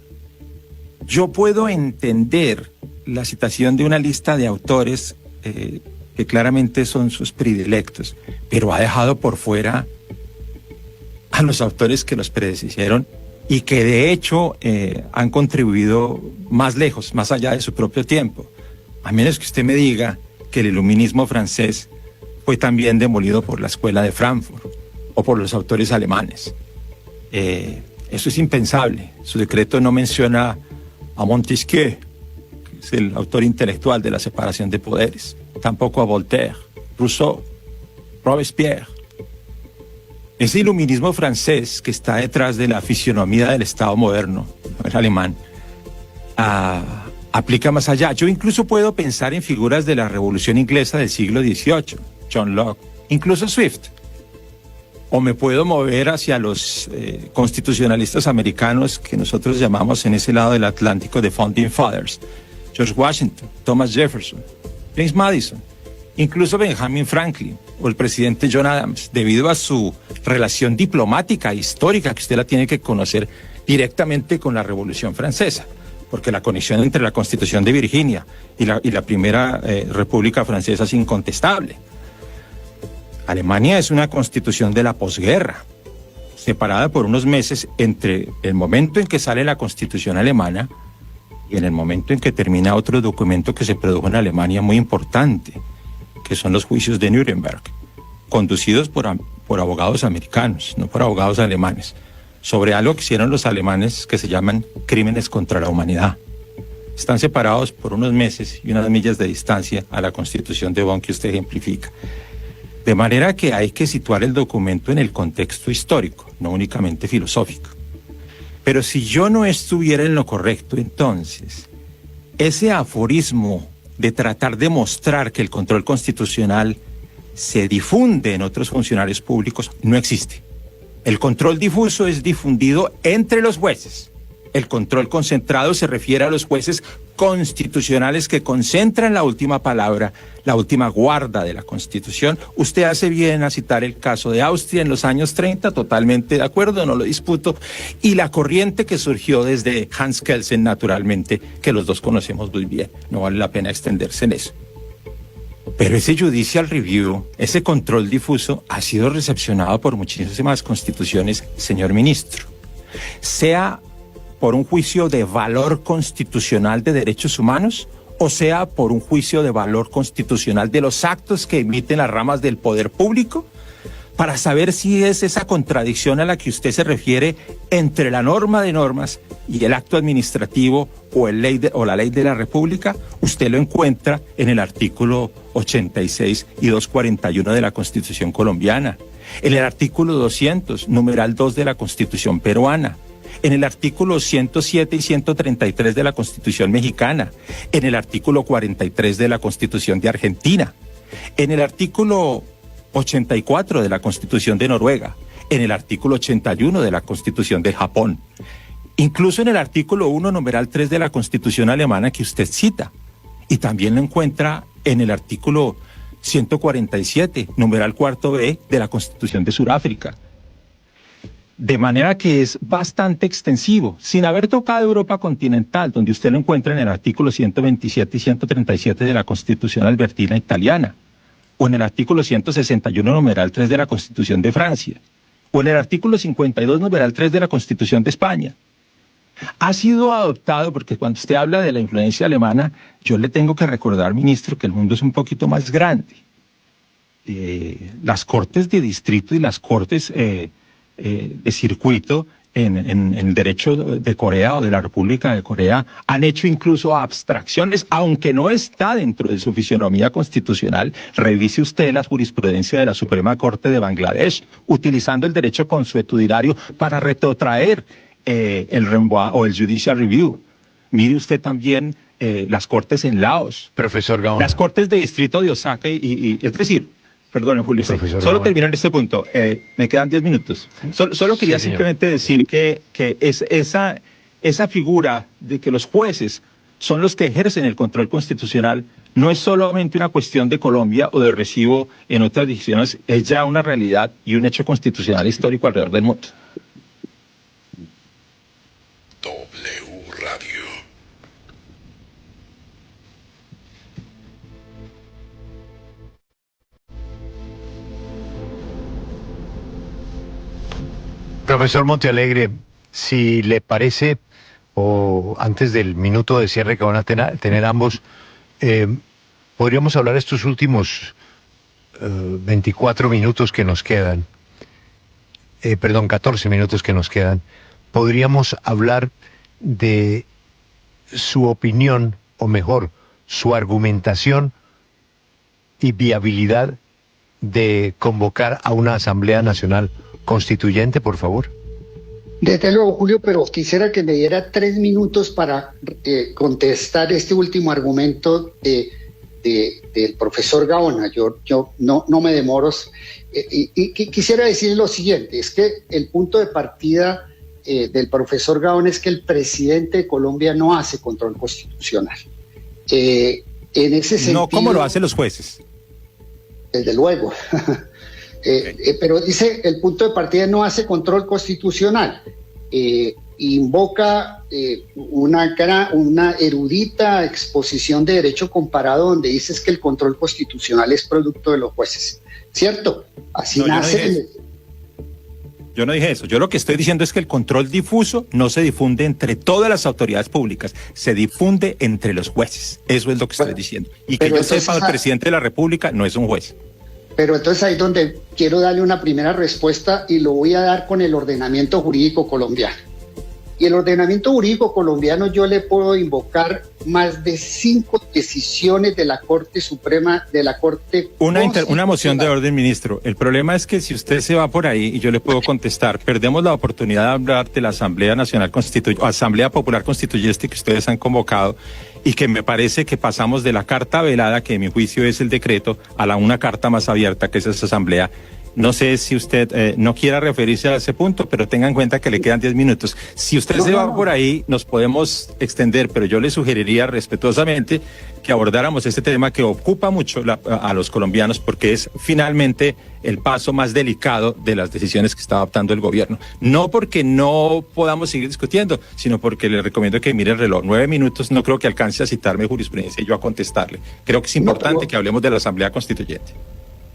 [SPEAKER 3] yo puedo entender la citación de una lista de autores que claramente son sus predilectos, pero ha dejado por fuera a los autores que los predecieron y que de hecho han contribuido más lejos, más allá de su propio tiempo. A menos que usted me diga que el iluminismo francés fue también demolido por la escuela de Frankfurt o por los autores alemanes. Eso es impensable. Su decreto no menciona a Montesquieu, que es el autor intelectual de la separación de poderes, tampoco a Voltaire, Rousseau, Robespierre. Ese iluminismo francés que está detrás de la fisionomía del Estado moderno, el alemán, aplica más allá. Yo incluso puedo pensar en figuras de la Revolución Inglesa del siglo XVIII, John Locke, incluso Swift. O me puedo mover hacia los constitucionalistas americanos que nosotros llamamos en ese lado del Atlántico de Founding Fathers. George Washington, Thomas Jefferson, James Madison, incluso Benjamin Franklin o el presidente John Adams, debido a su relación diplomática e histórica que usted la tiene que conocer directamente con la Revolución Francesa, porque la conexión entre la Constitución de Virginia y la primera República Francesa es incontestable. Alemania es una constitución de la posguerra, separada por unos meses entre el momento en que sale la Constitución alemana y en el momento en que termina otro documento que se produjo en Alemania muy importante, que son los juicios de Nuremberg, conducidos por abogados americanos, no por abogados alemanes, sobre algo que hicieron los alemanes que se llaman crímenes contra la humanidad. Están separados por unos meses y unas millas de distancia a la Constitución de Bonn que usted ejemplifica. De manera que hay que situar el documento en el contexto histórico, no únicamente filosófico. Pero si yo no estuviera en lo correcto, entonces, ese aforismo de tratar de mostrar que el control constitucional se difunde en otros funcionarios públicos no existe. El control difuso es difundido entre los jueces. El control concentrado se refiere a los jueces constitucionales que concentran la última palabra, la última guarda de la Constitución. Usted hace bien a citar el caso de Austria en los años 30, totalmente de acuerdo, no lo disputo, y la corriente que surgió desde Hans Kelsen, naturalmente, que los dos conocemos muy bien, no vale la pena extenderse en eso. Pero ese judicial review, ese control difuso, ha sido recepcionado por muchísimas constituciones, señor ministro. Sea por un juicio de valor constitucional de derechos humanos, o sea por un juicio de valor constitucional de los actos que emiten las ramas del poder público, para saber si es esa contradicción a la que usted se refiere entre la norma de normas y el acto administrativo o la ley de la República, usted lo encuentra en el artículo 86 y 241 de la Constitución colombiana, en el artículo 200, numeral 2 de la Constitución peruana, en el artículo 107 y 133 de la Constitución mexicana, en el artículo 43 de la Constitución de Argentina, en el artículo 84 de la Constitución de Noruega, en el artículo 81 de la Constitución de Japón, incluso en el artículo 1, numeral 3 de la Constitución alemana que usted cita, y también lo encuentra en el artículo 147, numeral 4b de la Constitución de Sudáfrica. De manera que es bastante extensivo, sin haber tocado Europa continental, donde usted lo encuentra en el artículo 127 y 137 de la Constitución albertina italiana, o en el artículo 161, numeral 3 de la Constitución de Francia, o en el artículo 52, numeral 3 de la Constitución de España. Ha sido adoptado, porque cuando usted habla de la influencia alemana, yo le tengo que recordar, ministro, que el mundo es un poquito más grande. Las cortes de distrito y las cortes de circuito en el derecho de Corea o de la República de Corea han hecho incluso abstracciones, aunque no está dentro de su fisionomía constitucional. Revise usted la jurisprudencia de la Suprema Corte de Bangladesh, utilizando el derecho consuetudinario para retrotraer el renvoi o el judicial review. Mire usted también las cortes en Laos,
[SPEAKER 2] Profesor Gaona.
[SPEAKER 3] las cortes de distrito de Osaka es decir, perdón, Julio, solo termino en este punto. Me quedan 10 minutos. Solo quería simplemente decir que esa figura de que los jueces son los que ejercen el control constitucional no es solamente una cuestión de Colombia o de recibo en otras decisiones, es ya una realidad y un hecho constitucional histórico alrededor del mundo.
[SPEAKER 1] W Radio.
[SPEAKER 2] Profesor Montealegre, si le parece, o antes del minuto de cierre que van a tener ambos, podríamos hablar estos últimos 24 minutos que nos quedan, 14 minutos que nos quedan, podríamos hablar de su opinión, o mejor, su argumentación y viabilidad de convocar a una Asamblea Nacional Constituyente, por favor.
[SPEAKER 4] Desde luego, Julio, pero quisiera que me diera 3 minutos para contestar este último argumento del profesor Gaona. Yo no me demoro. Y quisiera decir lo siguiente, es que el punto de partida del profesor Gaona es que el presidente de Colombia no hace control constitucional. En ese sentido...
[SPEAKER 3] No, ¿cómo lo hacen los jueces?
[SPEAKER 4] Desde luego. Pero dice, el punto de partida no hace control constitucional. Invoca una erudita exposición de derecho comparado donde dices que el control constitucional es producto de los jueces. ¿Cierto? Así
[SPEAKER 3] no,
[SPEAKER 4] nace...
[SPEAKER 3] Yo no dije eso. Yo lo que estoy diciendo es que el control difuso no se difunde entre todas las autoridades públicas, se difunde entre los jueces. Eso es lo que estoy diciendo. Y que yo sepa, el presidente de la República no es un juez.
[SPEAKER 4] Pero entonces ahí es donde quiero darle una primera respuesta y lo voy a dar con el ordenamiento jurídico colombiano. Y el ordenamiento jurídico colombiano yo le puedo invocar más de 5 decisiones de la Corte Suprema, de la Corte...
[SPEAKER 3] Una moción de orden, ministro. El problema es que si usted se va por ahí y yo le puedo contestar, perdemos la oportunidad de hablar de la Asamblea Nacional Asamblea Popular Constituyente que ustedes han convocado y que me parece que pasamos de la carta velada, que en mi juicio es el decreto, a una carta más abierta que es esa asamblea. No sé si usted no quiera referirse a ese punto, pero tenga en cuenta que le quedan 10 minutos. Si usted se va por ahí, nos podemos extender, pero yo le sugeriría respetuosamente que abordáramos este tema que ocupa mucho a los colombianos porque es finalmente el paso más delicado de las decisiones que está adoptando el gobierno. No porque no podamos seguir discutiendo, sino porque le recomiendo que mire el reloj. 9 minutos no creo que alcance a citarme jurisprudencia y yo a contestarle. Creo que es importante que hablemos de la Asamblea Constituyente.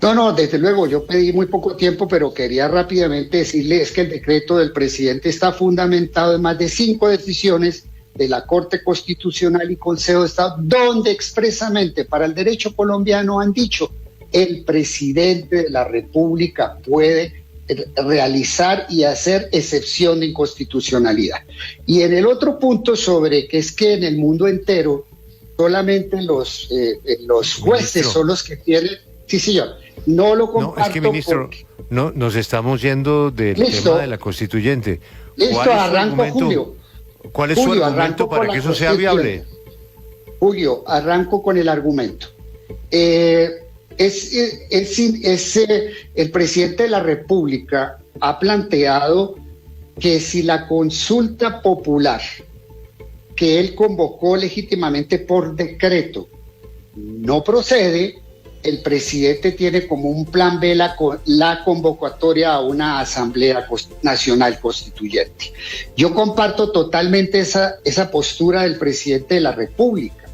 [SPEAKER 4] No, desde luego, yo pedí muy poco tiempo, pero quería rápidamente decirle es que el decreto del presidente está fundamentado en más de 5 decisiones de la Corte Constitucional y Consejo de Estado, donde expresamente para el derecho colombiano han dicho el presidente de la República puede realizar y hacer excepción de inconstitucionalidad. Y en el otro punto sobre que es que en el mundo entero solamente los jueces son los que tienen... Sí, señor. No lo comparto.
[SPEAKER 2] No, es que, ministro, no, nos estamos yendo del tema de la constituyente.
[SPEAKER 4] Listo, arranco, Julio.
[SPEAKER 2] ¿Cuál es su argumento para que eso sea viable?
[SPEAKER 4] Julio, arranco con el argumento. El presidente de la República ha planteado que si la consulta popular que él convocó legítimamente por decreto no procede, el presidente tiene como un plan B la convocatoria a una Asamblea Nacional Constituyente. Yo comparto totalmente esa postura del presidente de la República,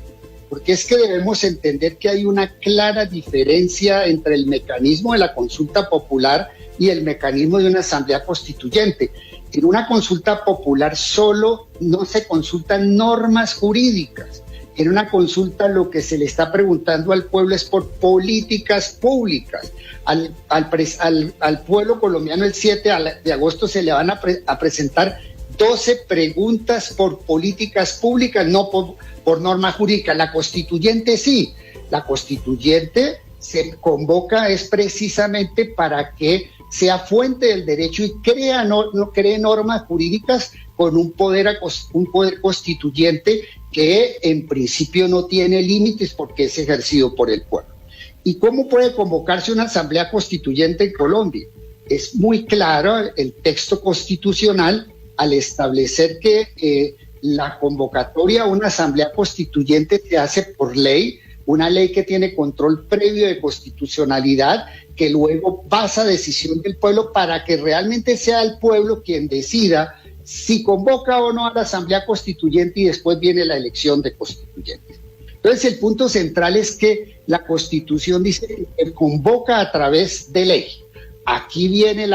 [SPEAKER 4] porque es que debemos entender que hay una clara diferencia entre el mecanismo de la consulta popular y el mecanismo de una Asamblea Constituyente. En una consulta popular solo no se consultan normas jurídicas. En una consulta lo que se le está preguntando al pueblo es por políticas públicas. Al pueblo colombiano el 7 de agosto se le van a presentar 12 preguntas por políticas públicas, no por norma jurídica. La constituyente sí, la constituyente se convoca es precisamente para que sea fuente del derecho y cree normas jurídicas con un poder constituyente que en principio no tiene límites porque es ejercido por el pueblo. ¿Y cómo puede convocarse una asamblea constituyente en Colombia? Es muy claro el texto constitucional al establecer que la convocatoria a una asamblea constituyente se hace por ley, una ley que tiene control previo de constitucionalidad, que luego pasa a decisión del pueblo para que realmente sea el pueblo quien decida si convoca o no a la Asamblea Constituyente y después viene la elección de constituyentes. Entonces el punto central es que la Constitución dice que convoca a través de ley. Aquí viene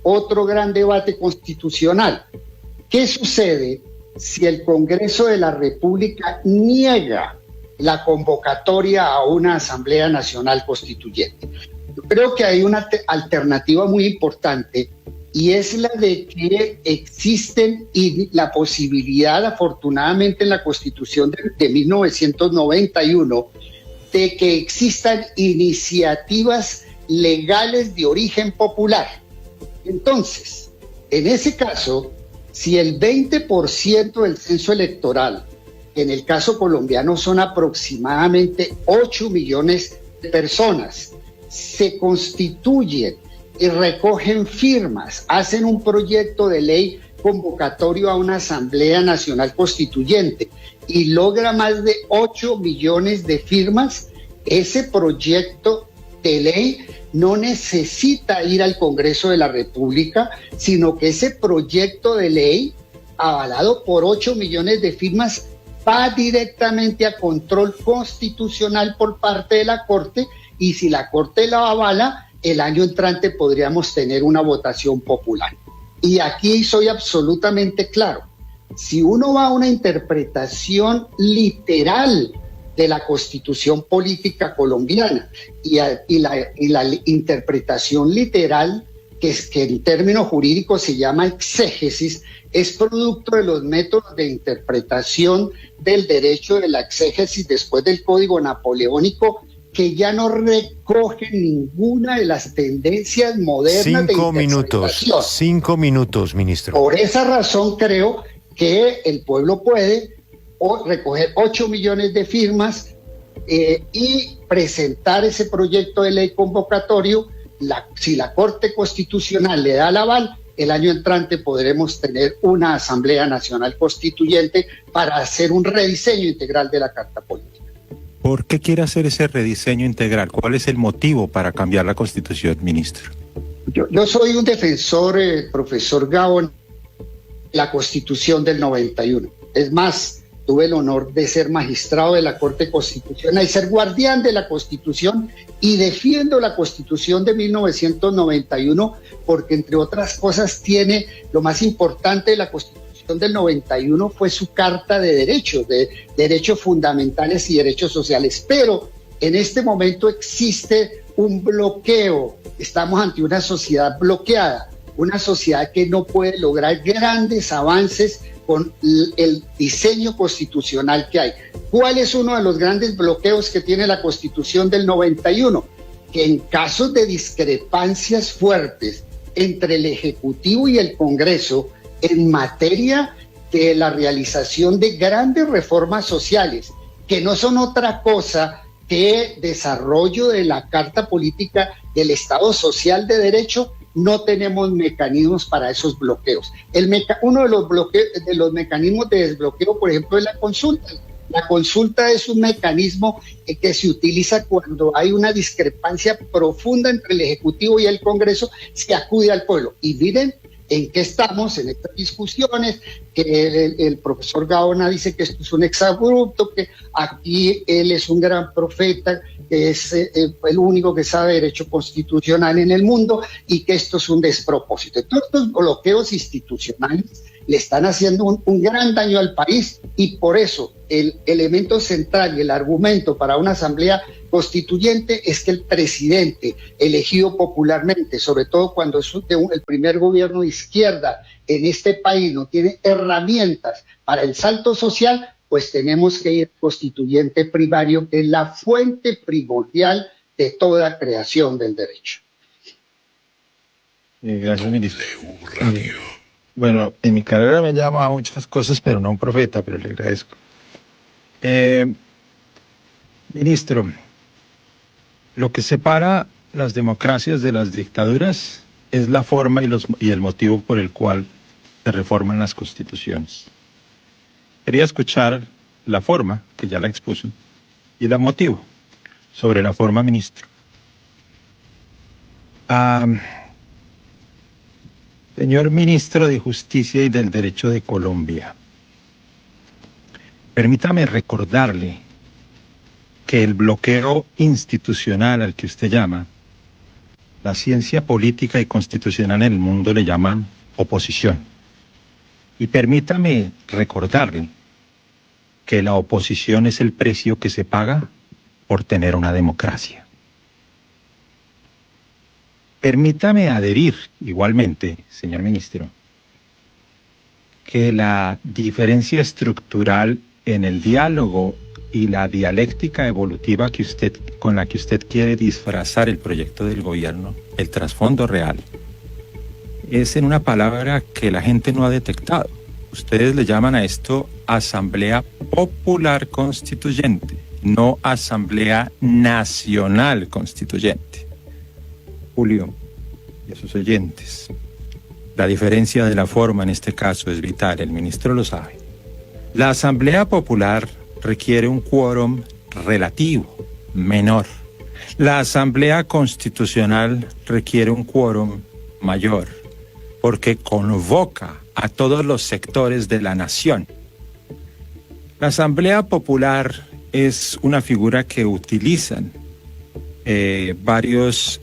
[SPEAKER 4] otro gran debate constitucional. ¿Qué sucede si el Congreso de la República niega la convocatoria a una Asamblea Nacional Constituyente? Yo creo que hay una alternativa muy importante y es la de que existen y la posibilidad, afortunadamente en la Constitución de 1991, de que existan iniciativas legales de origen popular. Entonces, En ese caso, si el 20% del censo electoral, en el caso colombiano son aproximadamente 8 millones de personas, se constituyen y recogen firmas, hacen un proyecto de ley convocatorio a una Asamblea Nacional Constituyente y logra más de 8 millones de firmas, ese proyecto de ley no necesita ir al Congreso de la República, sino que ese proyecto de ley, avalado por 8 millones de firmas, va directamente a control constitucional por parte de la Corte, y si la Corte la avala, el año entrante podríamos tener una votación popular. Y aquí soy absolutamente claro. Si uno va a una interpretación literal de la Constitución política colombiana y la interpretación literal, que en términos jurídicos se llama exégesis, es producto de los métodos de interpretación del derecho de la exégesis después del Código Napoleónico, que ya no recoge ninguna de las tendencias modernas de interpretación.
[SPEAKER 2] 5 minutos, ministro.
[SPEAKER 4] Por esa razón creo que el pueblo puede recoger 8 millones de firmas y presentar ese proyecto de ley convocatorio. Si la Corte Constitucional le da el aval, el año entrante podremos tener una Asamblea Nacional Constituyente para hacer un rediseño integral de la Carta Política.
[SPEAKER 3] ¿Por qué quiere hacer ese rediseño integral? ¿Cuál es el motivo para cambiar la Constitución, ministro?
[SPEAKER 4] Yo soy un defensor, profesor Gaón, de la Constitución del 91. Es más, tuve el honor de ser magistrado de la Corte Constitucional y ser guardián de la Constitución, y defiendo la Constitución de 1991 porque, entre otras cosas, tiene lo más importante de la Constitución del 91 fue su Carta de derechos fundamentales y derechos sociales. Pero en este momento existe un bloqueo. Estamos ante una sociedad bloqueada, una sociedad que no puede lograr grandes avances con el diseño constitucional que hay. ¿Cuál es uno de los grandes bloqueos que tiene la Constitución del 91? Que en casos de discrepancias fuertes entre el Ejecutivo y el Congreso en materia de la realización de grandes reformas sociales, que no son otra cosa que desarrollo de la Carta Política del Estado Social de Derecho, no tenemos mecanismos para esos bloqueos. Uno de los mecanismos de desbloqueo, por ejemplo, es la consulta. La consulta es un mecanismo que se utiliza cuando hay una discrepancia profunda entre el Ejecutivo y el Congreso, se acude al pueblo. Y miren en qué estamos en estas discusiones, que el profesor Gaona dice que esto es un exabrupto, que aquí él es un gran profeta, que es el único que sabe derecho constitucional en el mundo, y que esto es un despropósito. Todos estos bloqueos institucionales le están haciendo un gran daño al país, y por eso el elemento central y el argumento para una asamblea constituyente es que el presidente elegido popularmente, sobre todo cuando es el primer gobierno de izquierda en este país, no tiene herramientas para el salto social, pues tenemos que ir al constituyente primario, que es la fuente primordial de toda creación del derecho.
[SPEAKER 3] Gracias, ministro. Bueno, en mi carrera me llama a muchas cosas, pero no un profeta, pero le agradezco. Ministro, lo que separa las democracias de las dictaduras es la forma y el motivo por el cual se reforman las constituciones. Quería escuchar la forma, que ya la expuso, y el motivo. Sobre la forma, ministro. Señor Ministro de Justicia y del Derecho de Colombia, permítame recordarle que el bloqueo institucional al que usted llama, la ciencia política y constitucional en el mundo le llaman oposición. Y permítame recordarle que la oposición es el precio que se paga por tener una democracia. Permítame adherir igualmente, señor ministro, que la diferencia estructural en el diálogo y la dialéctica evolutiva con la que usted quiere disfrazar el proyecto del gobierno, el trasfondo real, es en una palabra que la gente no ha detectado. Ustedes le llaman a esto Asamblea Popular Constituyente, no Asamblea Nacional Constituyente. Julio y a sus oyentes, la diferencia de la forma en este caso es vital, el ministro lo sabe. La Asamblea Popular requiere un quórum relativo, menor. La Asamblea Constitucional requiere un quórum mayor, porque convoca a todos los sectores de la nación. La Asamblea Popular es una figura que utilizan varios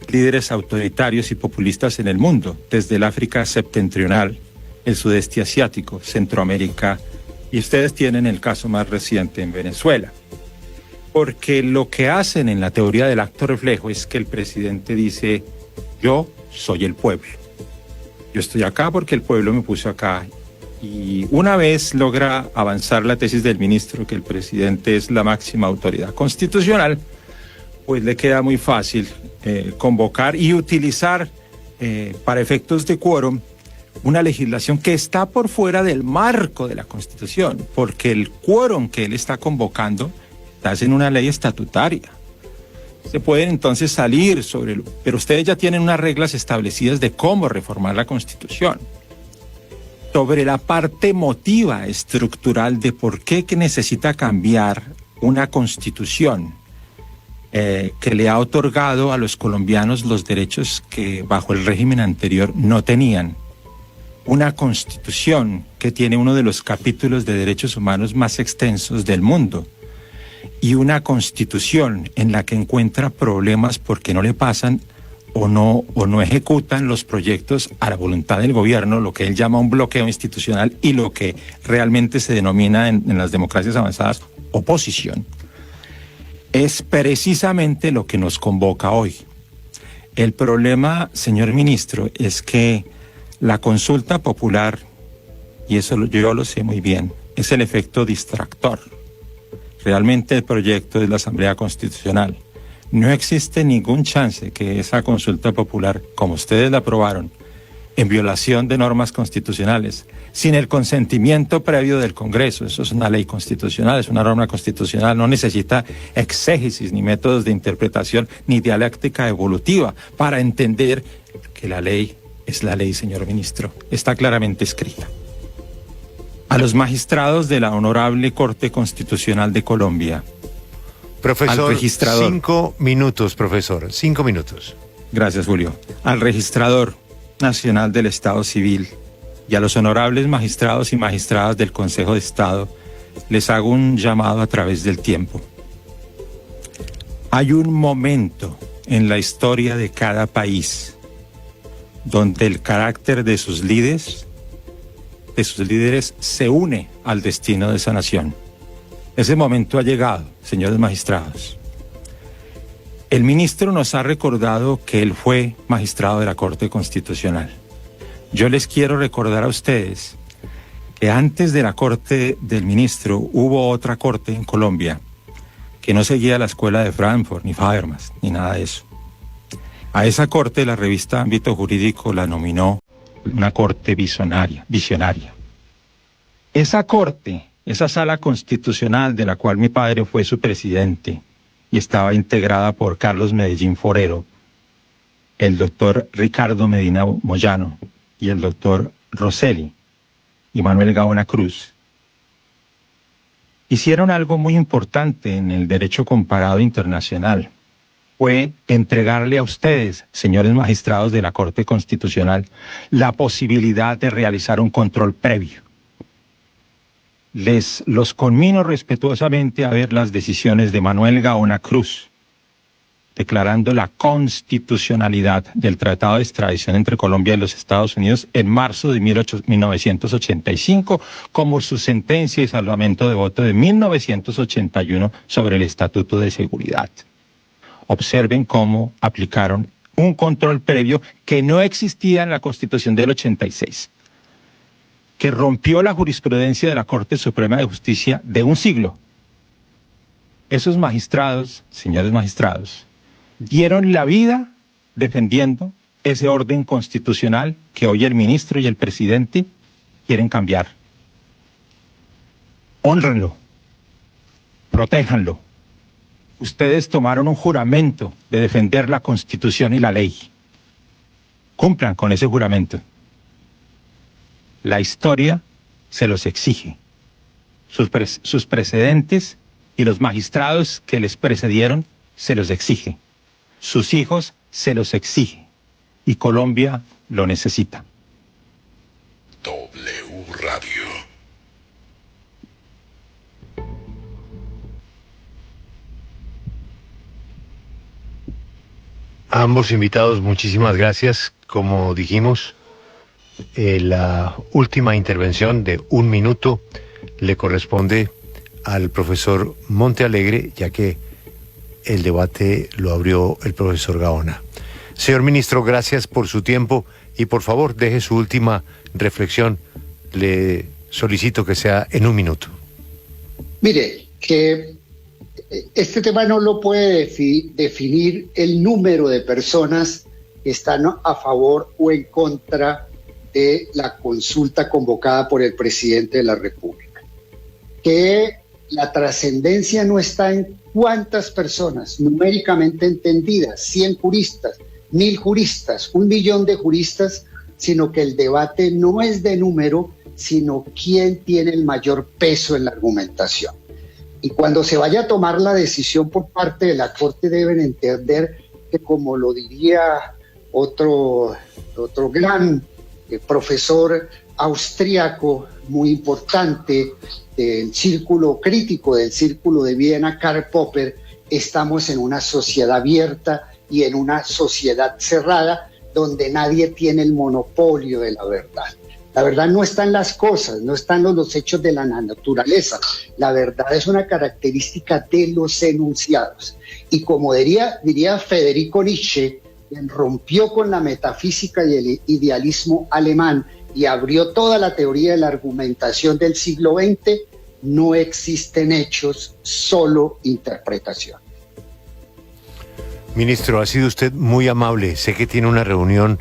[SPEAKER 3] líderes autoritarios y populistas en el mundo, desde el África septentrional, el sudeste asiático, Centroamérica, y ustedes tienen el caso más reciente en Venezuela. Porque lo que hacen en la teoría del acto reflejo es que el presidente dice: yo soy el pueblo. Yo estoy acá porque el pueblo me puso acá. Y una vez logra avanzar la tesis del ministro, que el presidente es la máxima autoridad constitucional, pues le queda muy fácil convocar y utilizar para efectos de quórum una legislación que está por fuera del marco de la Constitución, porque el quórum que él está convocando está en una ley estatutaria. Se pueden entonces salir pero ustedes ya tienen unas reglas establecidas de cómo reformar la Constitución. Sobre la parte emotiva, estructural de por qué que necesita cambiar una Constitución que le ha otorgado a los colombianos los derechos que bajo el régimen anterior no tenían. Una Constitución que tiene uno de los capítulos de derechos humanos más extensos del mundo. Y una Constitución en la que encuentra problemas porque no le pasan o no ejecutan los proyectos a la voluntad del gobierno, lo que él llama un bloqueo institucional y lo que realmente se denomina en las democracias avanzadas oposición. Es precisamente lo que nos convoca hoy. El problema, señor ministro, es que la consulta popular, y eso yo lo sé muy bien, es el efecto distractor. Realmente el proyecto es la Asamblea Constitucional. No existe ningún chance que esa consulta popular, como ustedes la aprobaron, en violación de normas constitucionales, sin el consentimiento previo del Congreso, eso es una ley constitucional, es una norma constitucional, no necesita exégesis, ni métodos de interpretación, ni dialéctica evolutiva para entender que la ley es la ley, señor ministro, está claramente escrita. A los magistrados de la Honorable Corte Constitucional de Colombia.
[SPEAKER 2] Profesor,
[SPEAKER 3] al registrador.
[SPEAKER 2] 5 minutos, profesor, 5 minutos.
[SPEAKER 3] Gracias, Julio. Al registrador nacional del Estado Civil y a los honorables magistrados y magistradas del Consejo de Estado, les hago un llamado a través del tiempo. Hay un momento en la historia de cada país donde el carácter de sus líderes se une al destino de esa nación. Ese momento ha llegado, señores magistrados. El ministro nos ha recordado que él fue magistrado de la Corte Constitucional. Yo les quiero recordar a ustedes que antes de la Corte del ministro hubo otra corte en Colombia que no seguía la escuela de Frankfurt, ni Habermas, ni nada de eso. A esa corte la revista Ámbito Jurídico la nominó una corte visionaria. Esa corte, esa sala constitucional de la cual mi padre fue su presidente y estaba integrada por Carlos Medellín Forero, el doctor Ricardo Medina Moyano y el doctor Rosselli y Manuel Gaona Cruz, hicieron algo muy importante en el derecho comparado internacional. Fue entregarle a ustedes, señores magistrados de la Corte Constitucional, la posibilidad de realizar un control previo. Los conmino respetuosamente a ver las decisiones de Manuel Gaona Cruz, declarando la constitucionalidad del Tratado de Extradición entre Colombia y los Estados Unidos en marzo de 1985, como su sentencia y salvamento de voto de 1981 sobre el Estatuto de Seguridad. Observen cómo aplicaron un control previo que no existía en la Constitución del 86, que rompió la jurisprudencia de la Corte Suprema de Justicia de un siglo. Esos magistrados, señores magistrados, dieron la vida defendiendo ese orden constitucional que hoy el ministro y el presidente quieren cambiar. Hónrenlo, protéjanlo. Ustedes tomaron un juramento de defender la Constitución y la ley. Cumplan con ese juramento. La historia se los exige. Sus precedentes y los magistrados que les precedieron se los exige. Sus hijos se los exige. Y Colombia lo necesita.
[SPEAKER 1] W Radio.
[SPEAKER 2] A ambos invitados, muchísimas gracias. Como dijimos, la última intervención de 1 minuto le corresponde al profesor Montealegre, ya que el debate lo abrió el profesor Gaona. Señor ministro, gracias por su tiempo y por favor deje su última reflexión. Le solicito que sea en 1 minuto.
[SPEAKER 4] Mire, que este tema no lo puede definir el número de personas que están a favor o en contra de la consulta convocada por el presidente de la República. Que la trascendencia no está en cuántas personas, numéricamente entendidas, 100 juristas, 1000 juristas, 1 millón de juristas, sino que el debate no es de número, sino quién tiene el mayor peso en la argumentación. Y cuando se vaya a tomar la decisión por parte de la Corte deben entender que, como lo diría otro gran profesor austriaco muy importante del círculo crítico, del círculo de Viena, Karl Popper, estamos en una sociedad abierta y en una sociedad cerrada donde nadie tiene el monopolio de la verdad. La verdad no está en las cosas, no está en los hechos de la naturaleza. La verdad es una característica de los enunciados. Y como diría Federico Nietzsche, quien rompió con la metafísica y el idealismo alemán y abrió toda la teoría de la argumentación del siglo XX, no existen hechos, solo interpretación.
[SPEAKER 2] Ministro, ha sido usted muy amable. Sé que tiene una reunión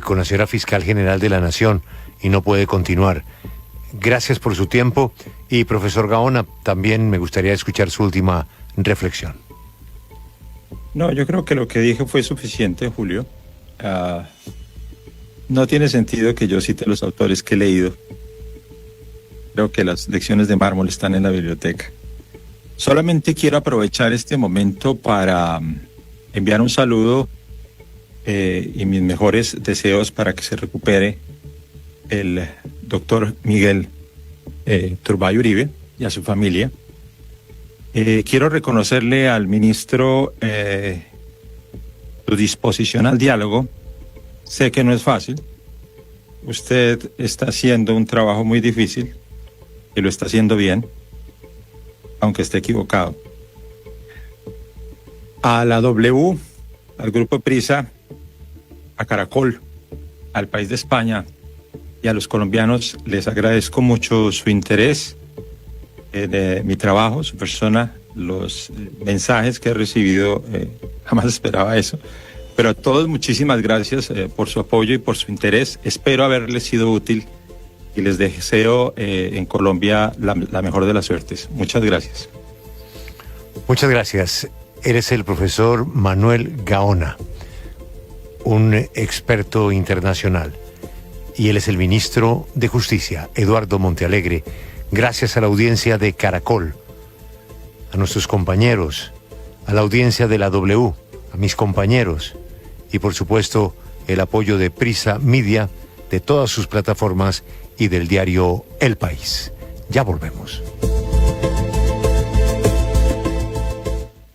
[SPEAKER 2] con la señora Fiscal General de la Nación y no puede continuar. Gracias por su tiempo y profesor Gaona, también me gustaría escuchar su última reflexión.
[SPEAKER 3] No, yo creo que lo que dije fue suficiente, Julio. No tiene sentido que yo cite los autores que he leído. Creo que las lecciones de mármol están en la biblioteca. Solamente quiero aprovechar este momento para enviar un saludo y mis mejores deseos para que se recupere el doctor Miguel Turbay Uribe y a su familia. Quiero reconocerle al ministro su disposición al diálogo. Sé que no es fácil. Usted está haciendo un trabajo muy difícil y lo está haciendo bien, aunque esté equivocado. A la W, al Grupo Prisa, a Caracol, al País de España y a los colombianos les agradezco mucho su interés en mi trabajo, su persona, los mensajes que he recibido, jamás esperaba eso. Pero a todos muchísimas gracias por su apoyo y por su interés. Espero haberles sido útil y les deseo en Colombia la mejor de las suertes. Muchas gracias.
[SPEAKER 2] Muchas gracias. Eres el profesor Manuel Gaona, un experto internacional, y él es el ministro de Justicia, Eduardo Montealegre. Gracias a la audiencia de Caracol, a nuestros compañeros, a la audiencia de la W, a mis compañeros y por supuesto el apoyo de Prisa Media, de todas sus plataformas y del diario El País. Ya volvemos.